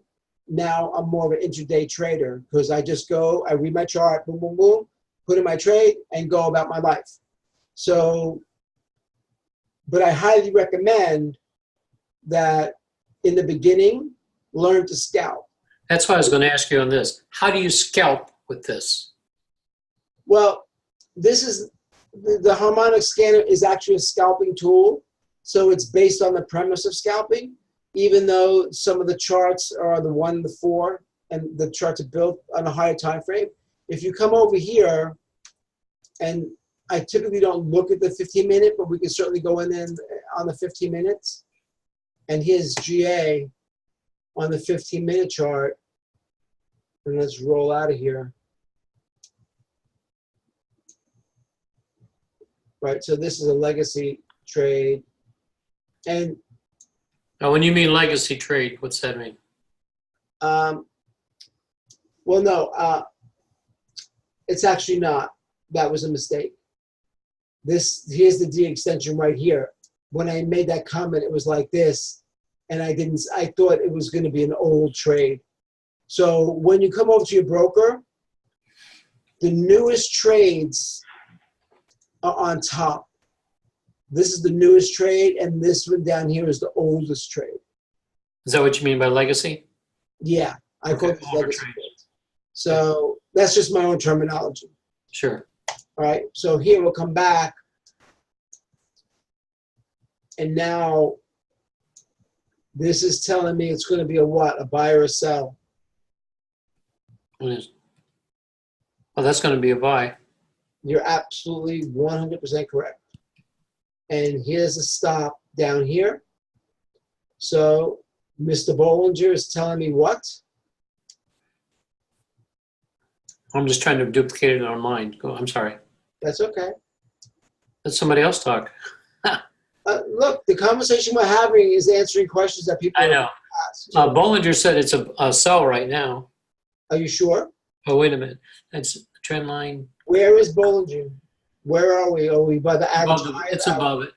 now I'm more of an intraday trader because I just go, I read my chart, boom, boom, boom, put in my trade, and go about my life. So, but I highly recommend that in the beginning, learn to scalp. That's why I was going to ask you on this. How do you scalp with this? Well, this is the harmonic scanner is actually a scalping tool. So it's based on the premise of scalping, even though some of the charts are the 1 to 4 and the charts are built on a higher time frame. If you come over here, and I typically don't look at the 15-minute, but we can certainly go in on the 15 minutes. And here's GA on the 15-minute chart. And let's roll out of here. Right, so this is a legacy trade. And Now, when you mean legacy trade, what's that mean? well, no, it's actually not. That was a mistake. Here's the D extension right here. When I made that comment, it was like this, and I thought it was going to be an old trade. So when you come over to your broker, the newest trades are on top. This is the newest trade, and this one down here is the oldest trade. Is that what you mean by legacy? Yeah, I call this older legacy trades. trades. So that's just my own terminology. Sure. All right, so here we'll come back. And now this is telling me it's going to be a what? A buy or a sell? What is? Well, that's going to be a buy. You're absolutely 100% correct. And here's a stop down here. So Mr. Bollinger is telling me what? I'm just trying to duplicate it in our mind. Go. I'm sorry. That's okay. Let somebody else talk. Look, the conversation we're having is answering questions that people I know. ask. Bollinger said it's a sell right now. Are you sure? Oh, wait a minute. That's a trend line. Where is Bollinger? Where are we? Are we by the average? It's above it.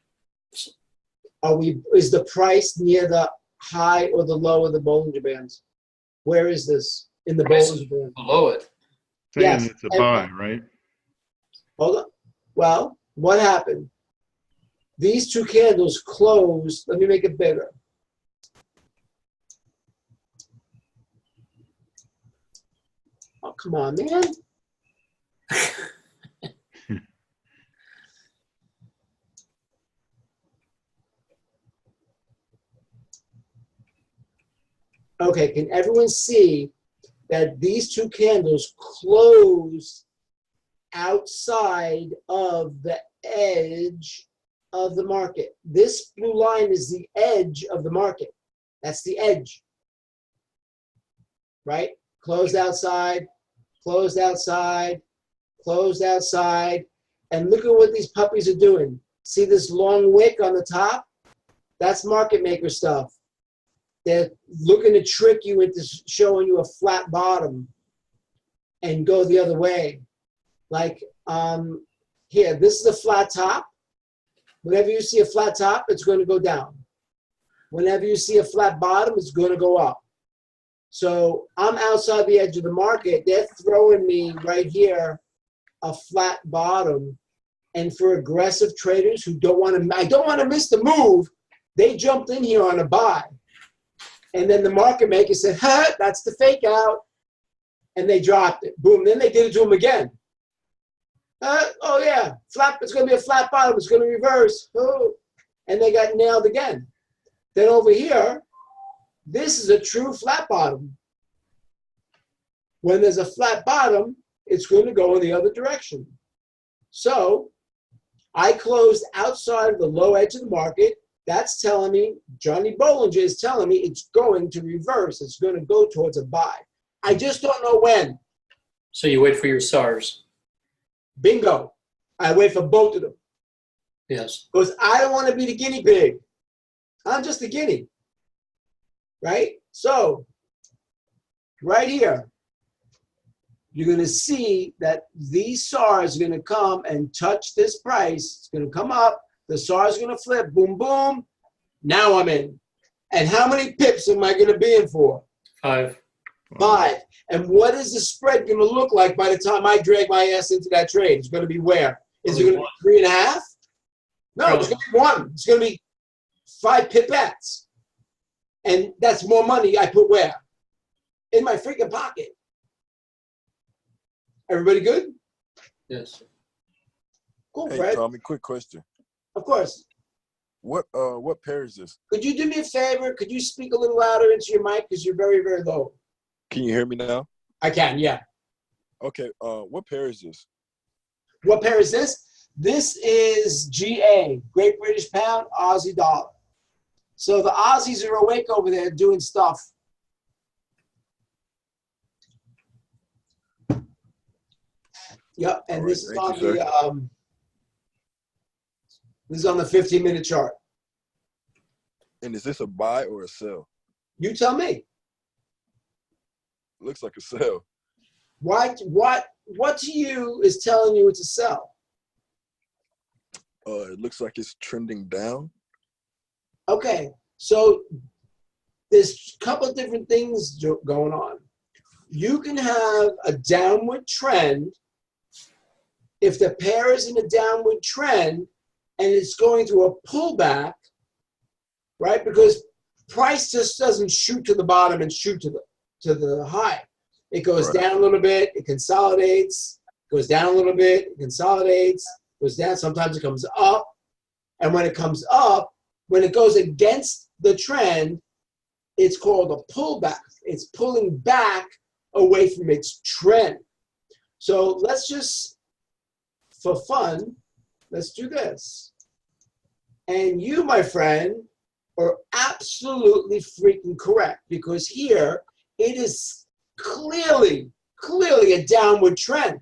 Is the price near the high or the low of the Bollinger Bands? Where is this in the Price is Bollinger Band? below it. Saying Yes. it's a buy, right? Hold on. Well, what happened? These two candles closed. Let me make it bigger. Oh, come on, man. Okay, can everyone see that these two candles close outside of the edge of the market? This blue line is the edge of the market. That's the edge, right? Closed outside, closed outside, closed outside. And look at what these puppies are doing. See this long wick on the top? That's market maker stuff. They're looking to trick you into showing you a flat bottom and go the other way. Like here, this is a flat top. Whenever you see a flat top, it's going to go down. Whenever you see a flat bottom, it's going to go up. So I'm outside the edge of the market. They're throwing me right here a flat bottom. And for aggressive traders who don't want to, I don't want to miss the move, they jumped in here on a buy. And then the market maker said, huh, that's the fake out. And they dropped it. Boom. Then they did it to them again. Oh, yeah, it's going to be a flat bottom. It's going to reverse. Oh. And they got nailed again. Then over here, this is a true flat bottom. When there's a flat bottom, it's going to go in the other direction. So I closed outside of the low edge of the market. That's telling me, Johnny Bollinger is telling me it's going to reverse. It's going to go towards a buy. I just don't know when. So you wait for your SARS. Bingo. I wait for both of them. Yes. Because I don't want to be the guinea pig. I'm just a guinea. Right? So, right here, you're going to see that these SARs are going to come and touch this price. It's going to come up. The SAR is going to flip. Boom, boom. Now I'm in. And how many pips am I going to be in for? 5. 5. And what is the spread going to look like by the time I drag my ass into that trade? It's going to be where? Is it going to be 3.5? No, it's going to be 1. It's going to be 5 pipettes. And that's more money I put where? In my freaking pocket. Everybody good? Yes. Cool, Hey, Fred. Tommy, quick question. Of course. What pair is this? Could you do me a favor? Could you speak a little louder into your mic because you're very, very low? Can you hear me now? I can, yeah. Okay, what pair is this? What pair is this? This is GA, Great British Pound, Aussie Dollar. So the Aussies are awake over there doing stuff. Yep, and All right, this is thank on you, the this is on the 15-minute chart. And is this a buy or a sell? You tell me. Looks like a sell. What to you is telling you it's a sell? It looks like it's trending down. Okay, so there's a couple of different things going on. You can have a downward trend if the pair is in a downward trend and it's going through a pullback, right? Because price just doesn't shoot to the bottom and shoot to the high. It goes Right. down a little bit, it consolidates, goes down a little bit, it consolidates, goes down. Sometimes it comes up. And when it comes up, when it goes against the trend, it's called a pullback. It's pulling back away from its trend. So let's just, for fun, let's do this. And you, my friend, are absolutely freaking correct, because here it is clearly a downward trend.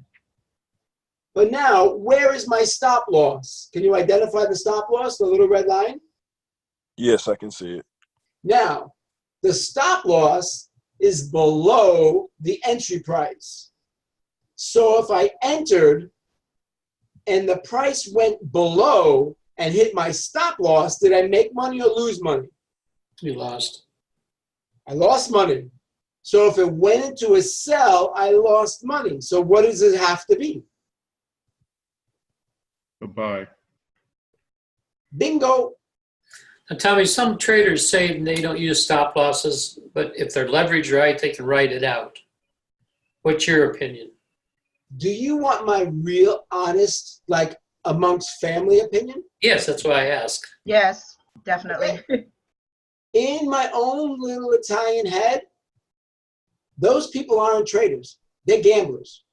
But now, where is my stop loss? Can you identify the stop loss, the little red line? Yes, I can see it. Now, the stop loss is below the entry price. So if I entered and the price went below and hit my stop loss, did I make money or lose money? You lost. I lost money. So if it went into a sell, I lost money. So what does it have to be? A buy. Bingo. Now, Tommy, some traders say they don't use stop losses, but if they're leveraged right, they can write it out. What's your opinion? Do you want my real honest, like amongst family opinion? Yes, that's why I ask. Yes, definitely. In my own little Italian head, those people aren't traders. They're gamblers.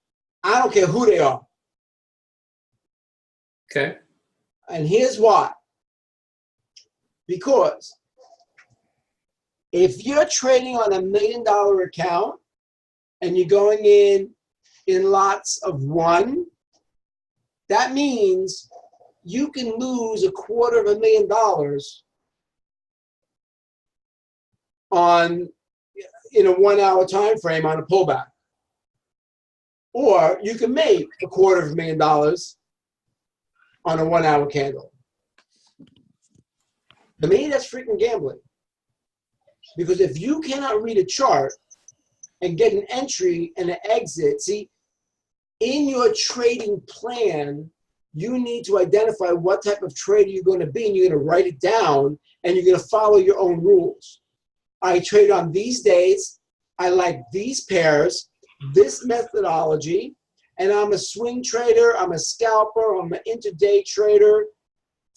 I don't care who they are. Okay. And here's why. Because if you're trading on $1 million account and you're going in lots of 1, that means you can lose $250,000 in a 1 hour time frame on a pullback. Or you can make $250,000 on a 1 hour candle. To me, that's freaking gambling. Because if you cannot read a chart and get an entry and an exit, see, in your trading plan, you need to identify what type of trader you're going to be, and you're going to write it down, and you're going to follow your own rules. I trade on these days. I like these pairs, this methodology, and I'm a swing trader. I'm a scalper. I'm an intraday trader.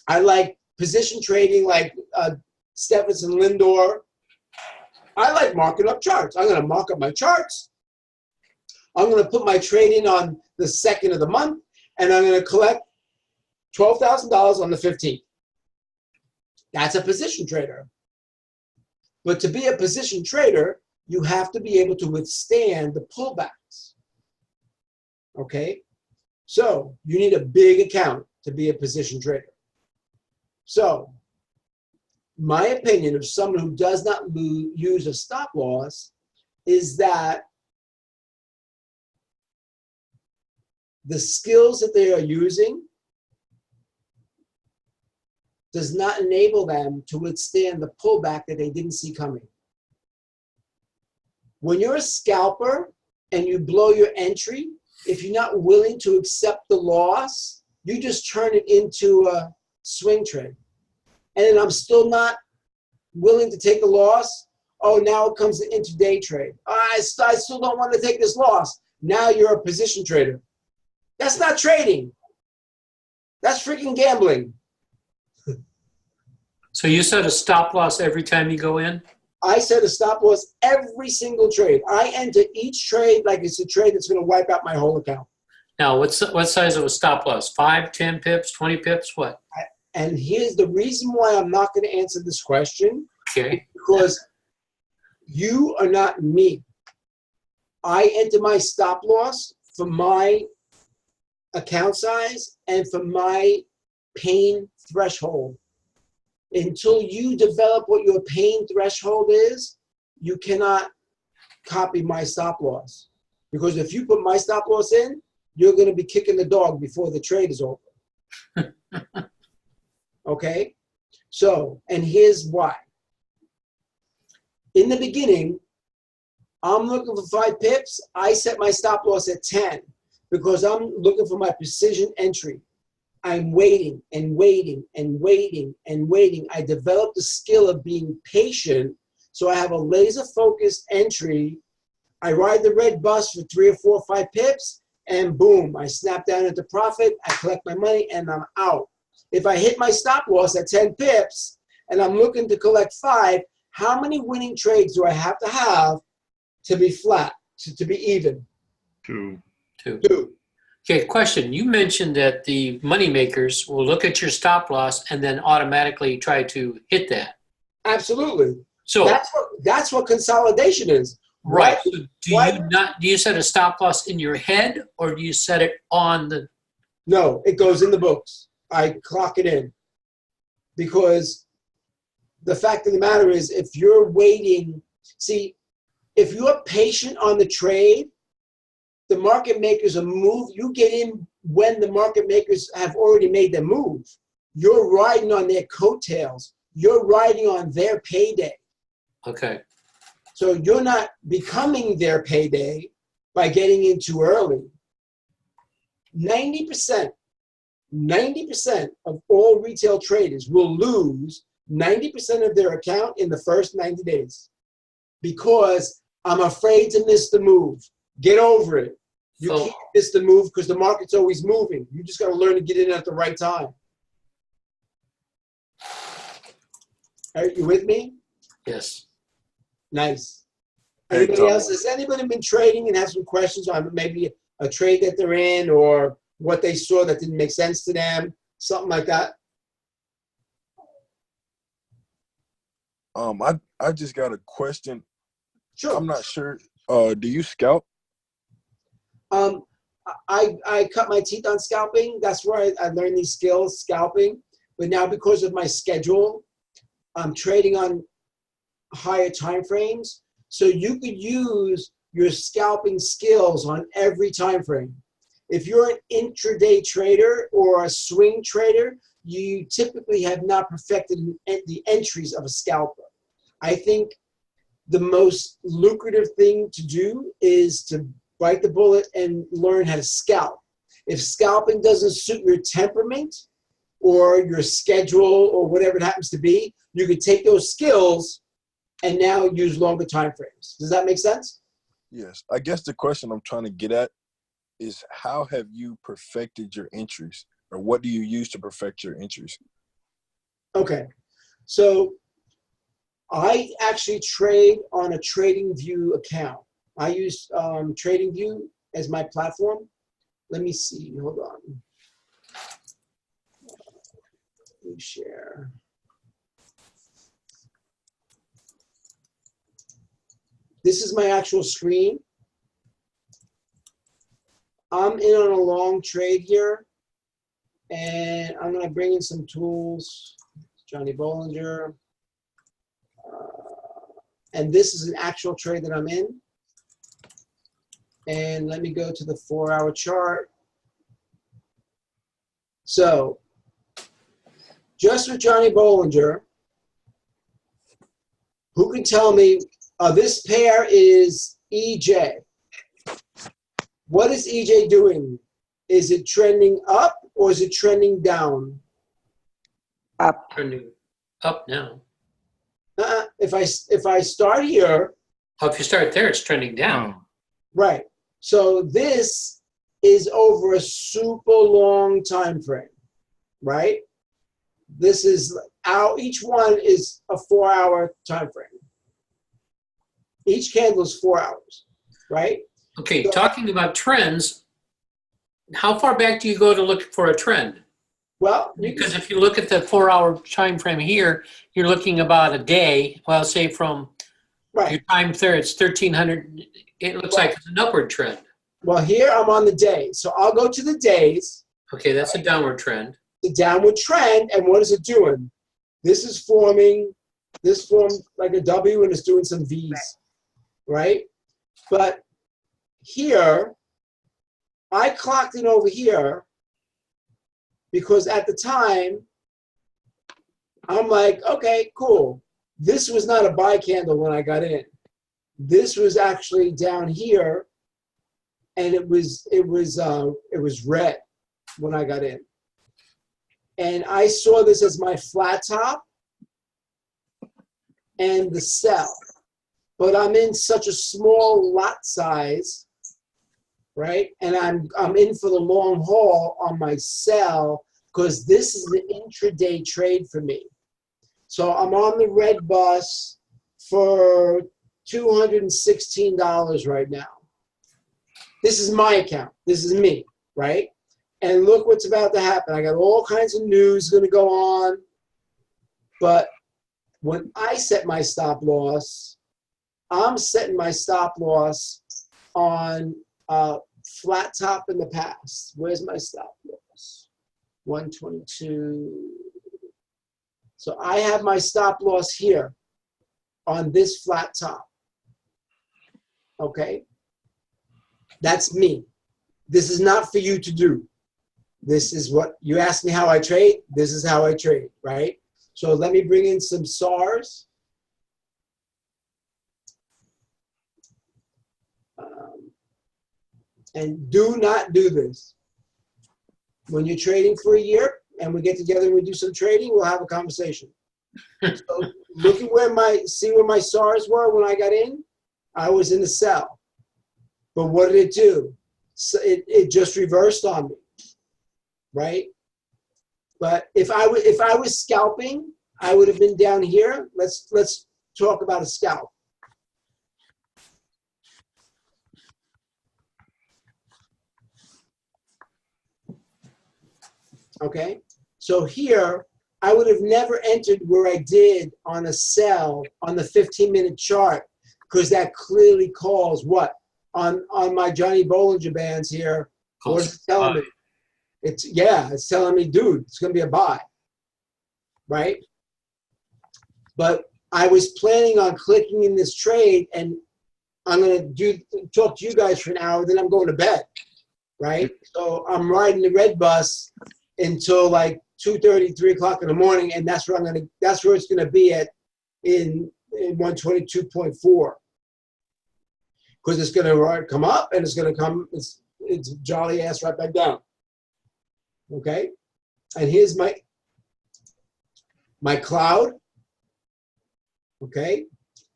I like position trading like Stephenson Lindor. I like marking up charts. I'm going to mark up my charts. I'm going to put my trade in on the 2nd of the month, and I'm going to collect $12,000 on the 15th. That's a position trader. But to be a position trader, you have to be able to withstand the pullbacks. Okay? So you need a big account to be a position trader. So my opinion of someone who does not use a stop loss is that the skills that they are using does not enable them to withstand the pullback that they didn't see coming. When you're a scalper and you blow your entry, if you're not willing to accept the loss, you just turn it into a swing trade. And then I'm still not willing to take the loss. Oh, now it comes the intraday trade. I still don't want to take this loss. Now you're a position trader. That's not trading. That's freaking gambling. So you set a stop loss every time you go in? I set a stop loss every single trade. I enter each trade like it's a trade that's going to wipe out my whole account. Now, what size of a stop loss? 5, 10 pips, 20 pips, what? And here's the reason why I'm not going to answer this question. Okay. Because you are not me. I enter my stop loss for my account size and for my pain threshold. Until you develop what your pain threshold is, you cannot copy my stop loss. Because if you put my stop loss in, you're going to be kicking the dog before the trade is over. Okay? So, and here's why. In the beginning, I'm looking for 5 pips. I set my stop loss at 10 because I'm looking for my precision entry. I'm waiting and waiting and waiting and waiting. I developed the skill of being patient, so I have a laser-focused entry. I ride the red bus for 3 or 4 or 5 pips, and boom, I snap down into profit, I collect my money, and I'm out. If I hit my stop loss at 10 pips, and I'm looking to collect 5, how many winning trades do I have to be flat, to be even? 2. 2. Okay, question. You mentioned that the money makers will look at your stop loss and then automatically try to hit that. Absolutely. So That's what consolidation is. right. So do you set a stop loss in your head or do you set it on the? No, it goes in the books. I clock it in. Because the fact of the matter is, if you're waiting, see, if you're patient on the trade, the market makers will move. You get in when the market makers have already made their move. You're riding on their coattails. You're riding on their payday. Okay. So you're not becoming their payday by getting in too early. 90% of all retail traders will lose 90% of their account in the first 90 days because I'm afraid to miss the move. Get over it. You can't miss the move because the market's always moving. You just got to learn to get in at the right time. Are you with me? Yes. Nice. Hey, Anybody Tom. else? Has anybody been trading and have some questions on maybe a trade that they're in or what they saw that didn't make sense to them? Something like that? I just got a question. Sure. I'm not sure. Do you scalp? I cut my teeth on scalping. That's where I learned these skills, scalping. But now because of my schedule, I'm trading on higher time frames. So you could use your scalping skills on every time frame. If you're an intraday trader or a swing trader, you typically have not perfected the entries of a scalper. I think the most lucrative thing to do is to bite the bullet and learn how to scalp. If scalping doesn't suit your temperament or your schedule or whatever it happens to be, you could take those skills and now use longer time frames. Does that make sense? Yes. I guess the question I'm trying to get at is how have you perfected your entries, or what do you use to perfect your entries? Okay. So I actually trade on a TradingView account. I use TradingView as my platform. Let me see. Hold on. Let me share. This is my actual screen. I'm in on a long trade here, and I'm going to bring in some tools. Johnny Bollinger. And this is an actual trade that I'm in. And let me go to the 4-hour chart. So, just with Johnny Bollinger, who can tell me This pair is EJ. What is EJ doing? Is it trending up or is it trending down? Up. Trending up now. If I start here, Oh, if you start there, it's trending down. Oh, right. So this is over a super long time frame, right? This is each one is a 4-hour time frame. Each candle is 4 hours, right? Okay, So, talking about trends, how far back do you go to look for a trend? well, Because if you look at the 4-hour time frame here, you're looking about a day. Well, say from your right. time there, it's 1300. It looks like it's an upward trend. Well, here I'm on the day, so I'll go to the days, Okay, that's a downward trend. the downward trend, and what is it doing? This is forming. This formed like a W, and it's doing some V's, right? But here, I clocked in over here because at the time, I'm like, okay, cool. This was not a buy candle when I got in. This was actually down here, and it was red when I got in. And I saw this as my flat top and the sell. But I'm in such a small lot size, right? And I'm in for the long haul on my sell because this is an intraday trade for me. So I'm on the red bus for $216 right now. This is my account. This is me, right? And look what's about to happen. I got all kinds of news going to go on. But when I set my stop loss, I'm setting my stop loss on flat top in the past. Where's my stop loss? 122. So I have my stop loss here on this flat top. Okay? That's me. This is not for you to do. This is what you asked me how I trade. This is how I trade, right? So let me bring in some SARs. And do not do this. When you're trading for a year and we get together and we do some trading, we'll have a conversation. So look at see where my SARs were when I got in? I was in the sell. But what did it do? So it just reversed on me, right? But if I was scalping, I would have been down here. Let's talk about a scalp. Okay, so here I would have never entered where I did on a sell on the 15-minute chart because that clearly calls what? On my Johnny Bollinger bands here, what is it telling me? It's telling me, dude, it's going to be a buy, right? But I was planning on clicking in this trade, and I'm going to talk to you guys for an hour, then I'm going to bed, right? So I'm riding the red bus until like 2:30, 3 o'clock in the morning, and that's where it's going to be at in 122.4. Because it's going to come up and it's going to come, it's jolly ass right back down. Okay? And here's my cloud. Okay?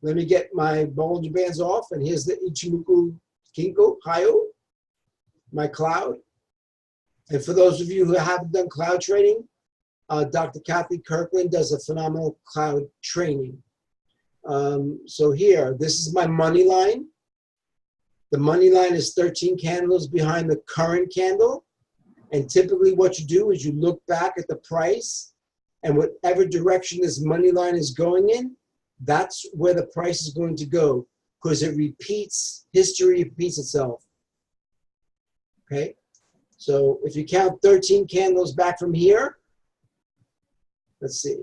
Let me get my Bollinger Bands off, and here's the Ichimoku Kinko Hayo, my cloud. And for those of you who haven't done cloud trading, Dr. Kathy Kirkland does a phenomenal cloud training. So here, this is my money line. The money line is 13 candles behind the current candle. And typically what you do is you look back at the price, and whatever direction this money line is going in, that's where the price is going to go, because history repeats itself. Okay? So if you count 13 candles back from here, let's see.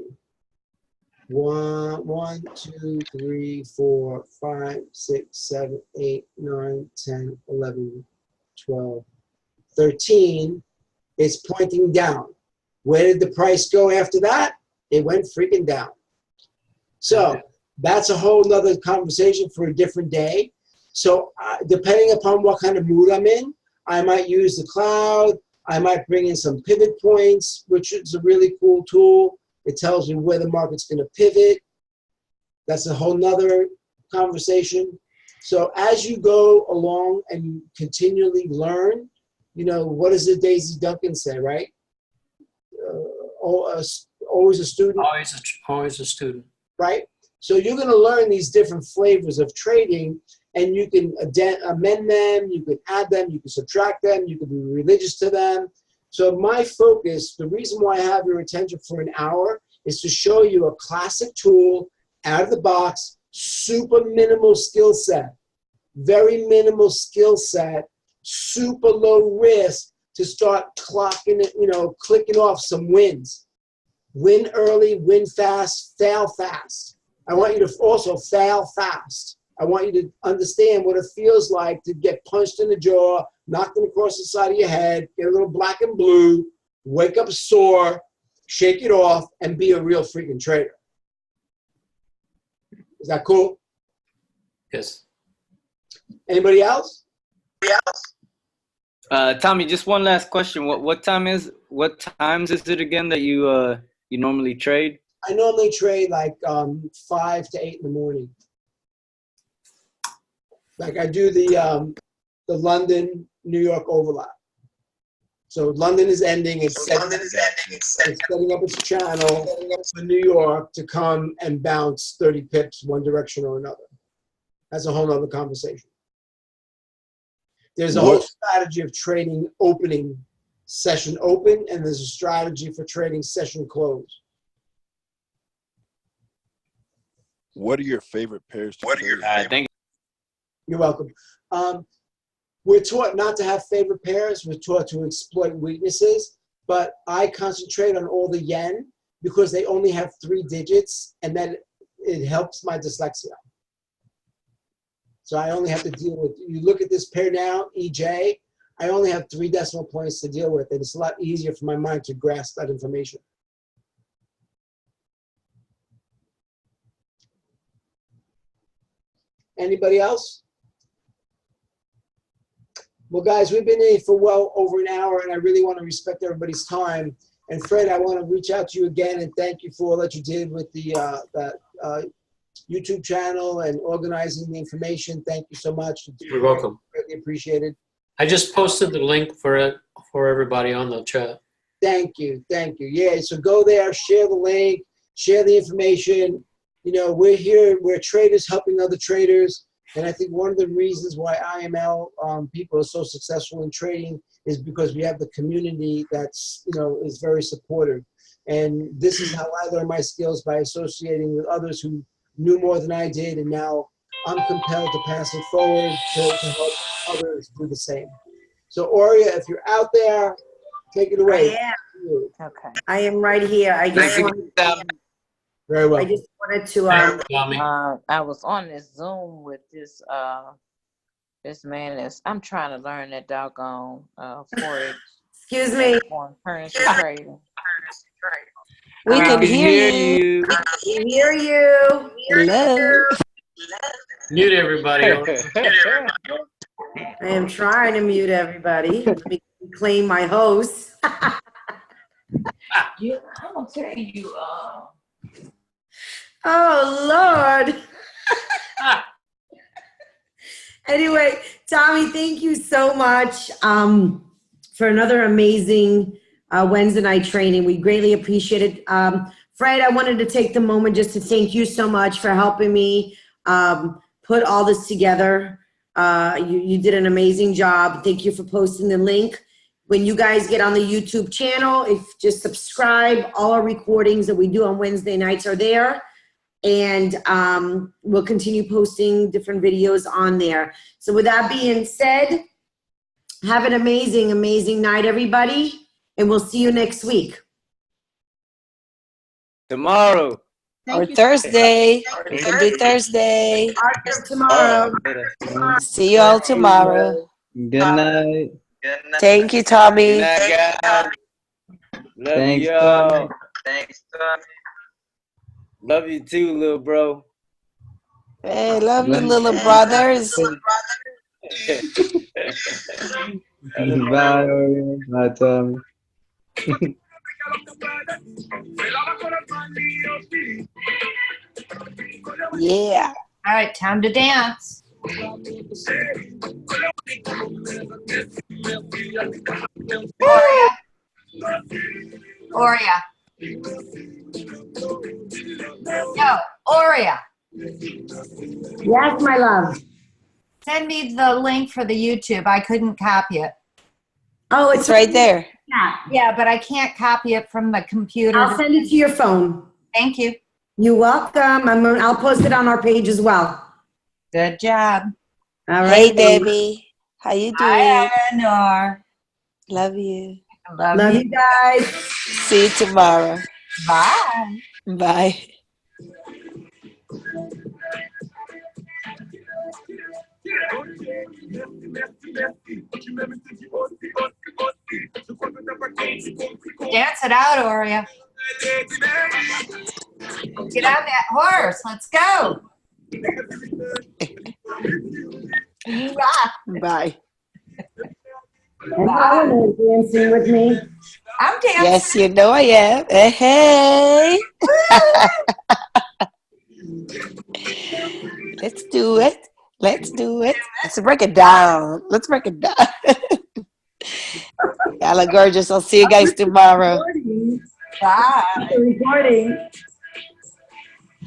1, 2, 3, 4, 5, 6, 7, 8, 9, 10, 11, 12, 13. It's pointing down. Where did the price go after that? It went freaking down. So That's a whole nother conversation for a different day. So depending upon what kind of mood I'm in, I might use the cloud. I might bring in some pivot points, which is a really cool tool. It tells me where the market's going to pivot. That's a whole nother conversation. So as you go along and you continually learn, you know, what does the Daisy Duncan say, right? Always a student. Always a student. Right? So you're going to learn these different flavors of trading, and you can amend them, you can add them, you can subtract them, you can be religious to them. So my focus, the reason why I have your attention for an hour is to show you a classic tool out of the box, super minimal skill set, very minimal skill set, super low risk to start clocking it, you know, clicking off some wins. Win early, win fast, fail fast. I want you to also fail fast. I want you to understand what it feels like to get punched in the jaw, knocked across the side of your head, get a little black and blue, wake up sore, shake it off, and be a real freaking trader. Is that cool? Yes. Anybody else? Tommy, just one last question. What times is it again that you normally trade? I normally trade like 5 to 8 in the morning. Like I do the London, New York overlap. So London is ending. It's setting up its channel for New York to come and bounce 30 pips one direction or another. That's a whole other conversation. There's a whole strategy of trading opening session open, and there's a strategy for trading session close. What are your favorite pairs to trade? Thank you. You're welcome. We're taught not to have favorite pairs. We're taught to exploit weaknesses, but I concentrate on all the yen because they only have 3 digits, and then it helps my dyslexia. So I only have to deal with, you look at this pair now, EJ, I only have 3 decimal points to deal with, and it's a lot easier for my mind to grasp that information. Anybody else? Well, guys, we've been in for well over an hour, and I really want to respect everybody's time. And Fred, I want to reach out to you again and thank you for all that you did with the YouTube channel and organizing the information. Thank you so much. You're welcome. Greatly appreciated. I just posted the link for it for everybody on the chat. Thank you. Thank you. Yeah, so go there, share the link, share the information. You know, we're here, we're traders helping other traders. And I think one of the reasons why IML people are so successful in trading is because we have the community that's, you know, is very supportive. And this is how I learned my skills, by associating with others who knew more than I did. And now I'm compelled to pass it forward to help others do the same. So Aurea, if you're out there, take it away. I am. Okay. I am right here. I just Very well. I just wanted to I was on this Zoom with this this man I'm trying to learn that doggone forex. excuse me. Foreign currency trading. We can hear you. We hear you. Hello. Mute everybody. I am trying to mute everybody. Let me claim my host. Yeah, I'm gonna tell you. Oh Lord. Anyway, Tommy, thank you so much for another amazing Wednesday night training. We greatly appreciate it. Fred, I wanted to take the moment just to thank you so much for helping me put all this together. You did an amazing job. Thank you for posting the link. When you guys get on the YouTube channel, if just subscribe, all our recordings that we do on Wednesday nights are there. And we'll continue posting different videos on there. So with that being said, have an amazing, amazing night, everybody. And we'll see you next week. Tomorrow. Or Thursday. We can do Thursday. Tomorrow. See you all tomorrow. Good night. Thank you, Tommy. Good night, guys. Love Thanks, y'all. Tommy. Thanks, Tommy. Love you too, little bro. Hey, love you, little brothers. Bye, Oreo. Bye, Tommy. Yeah. All right, time to dance. Oria. Oria. Yo, Oria. Yes, my love. Send me the link for the YouTube. I couldn't copy it. Oh, It's right there. Yeah, but I can't copy it from the computer. I'll send it to your phone. Thank you. You're welcome. I'll post it on our page as well. Good job. All Hey, right. Debbie. How you doing? Hi, Eleanor. Love you. Love you guys. See you tomorrow. Bye. Bye. Dance it out, Oria. Get on that horse. Let's go. Rock. Bye. And Eleanor is dancing with me. I'm dancing. Yes, you know I am. Hey. Let's do it. Let's do it. Let's break it down. Let's break it down. Y'all are gorgeous. I'll see you guys tomorrow. Bye. Recording.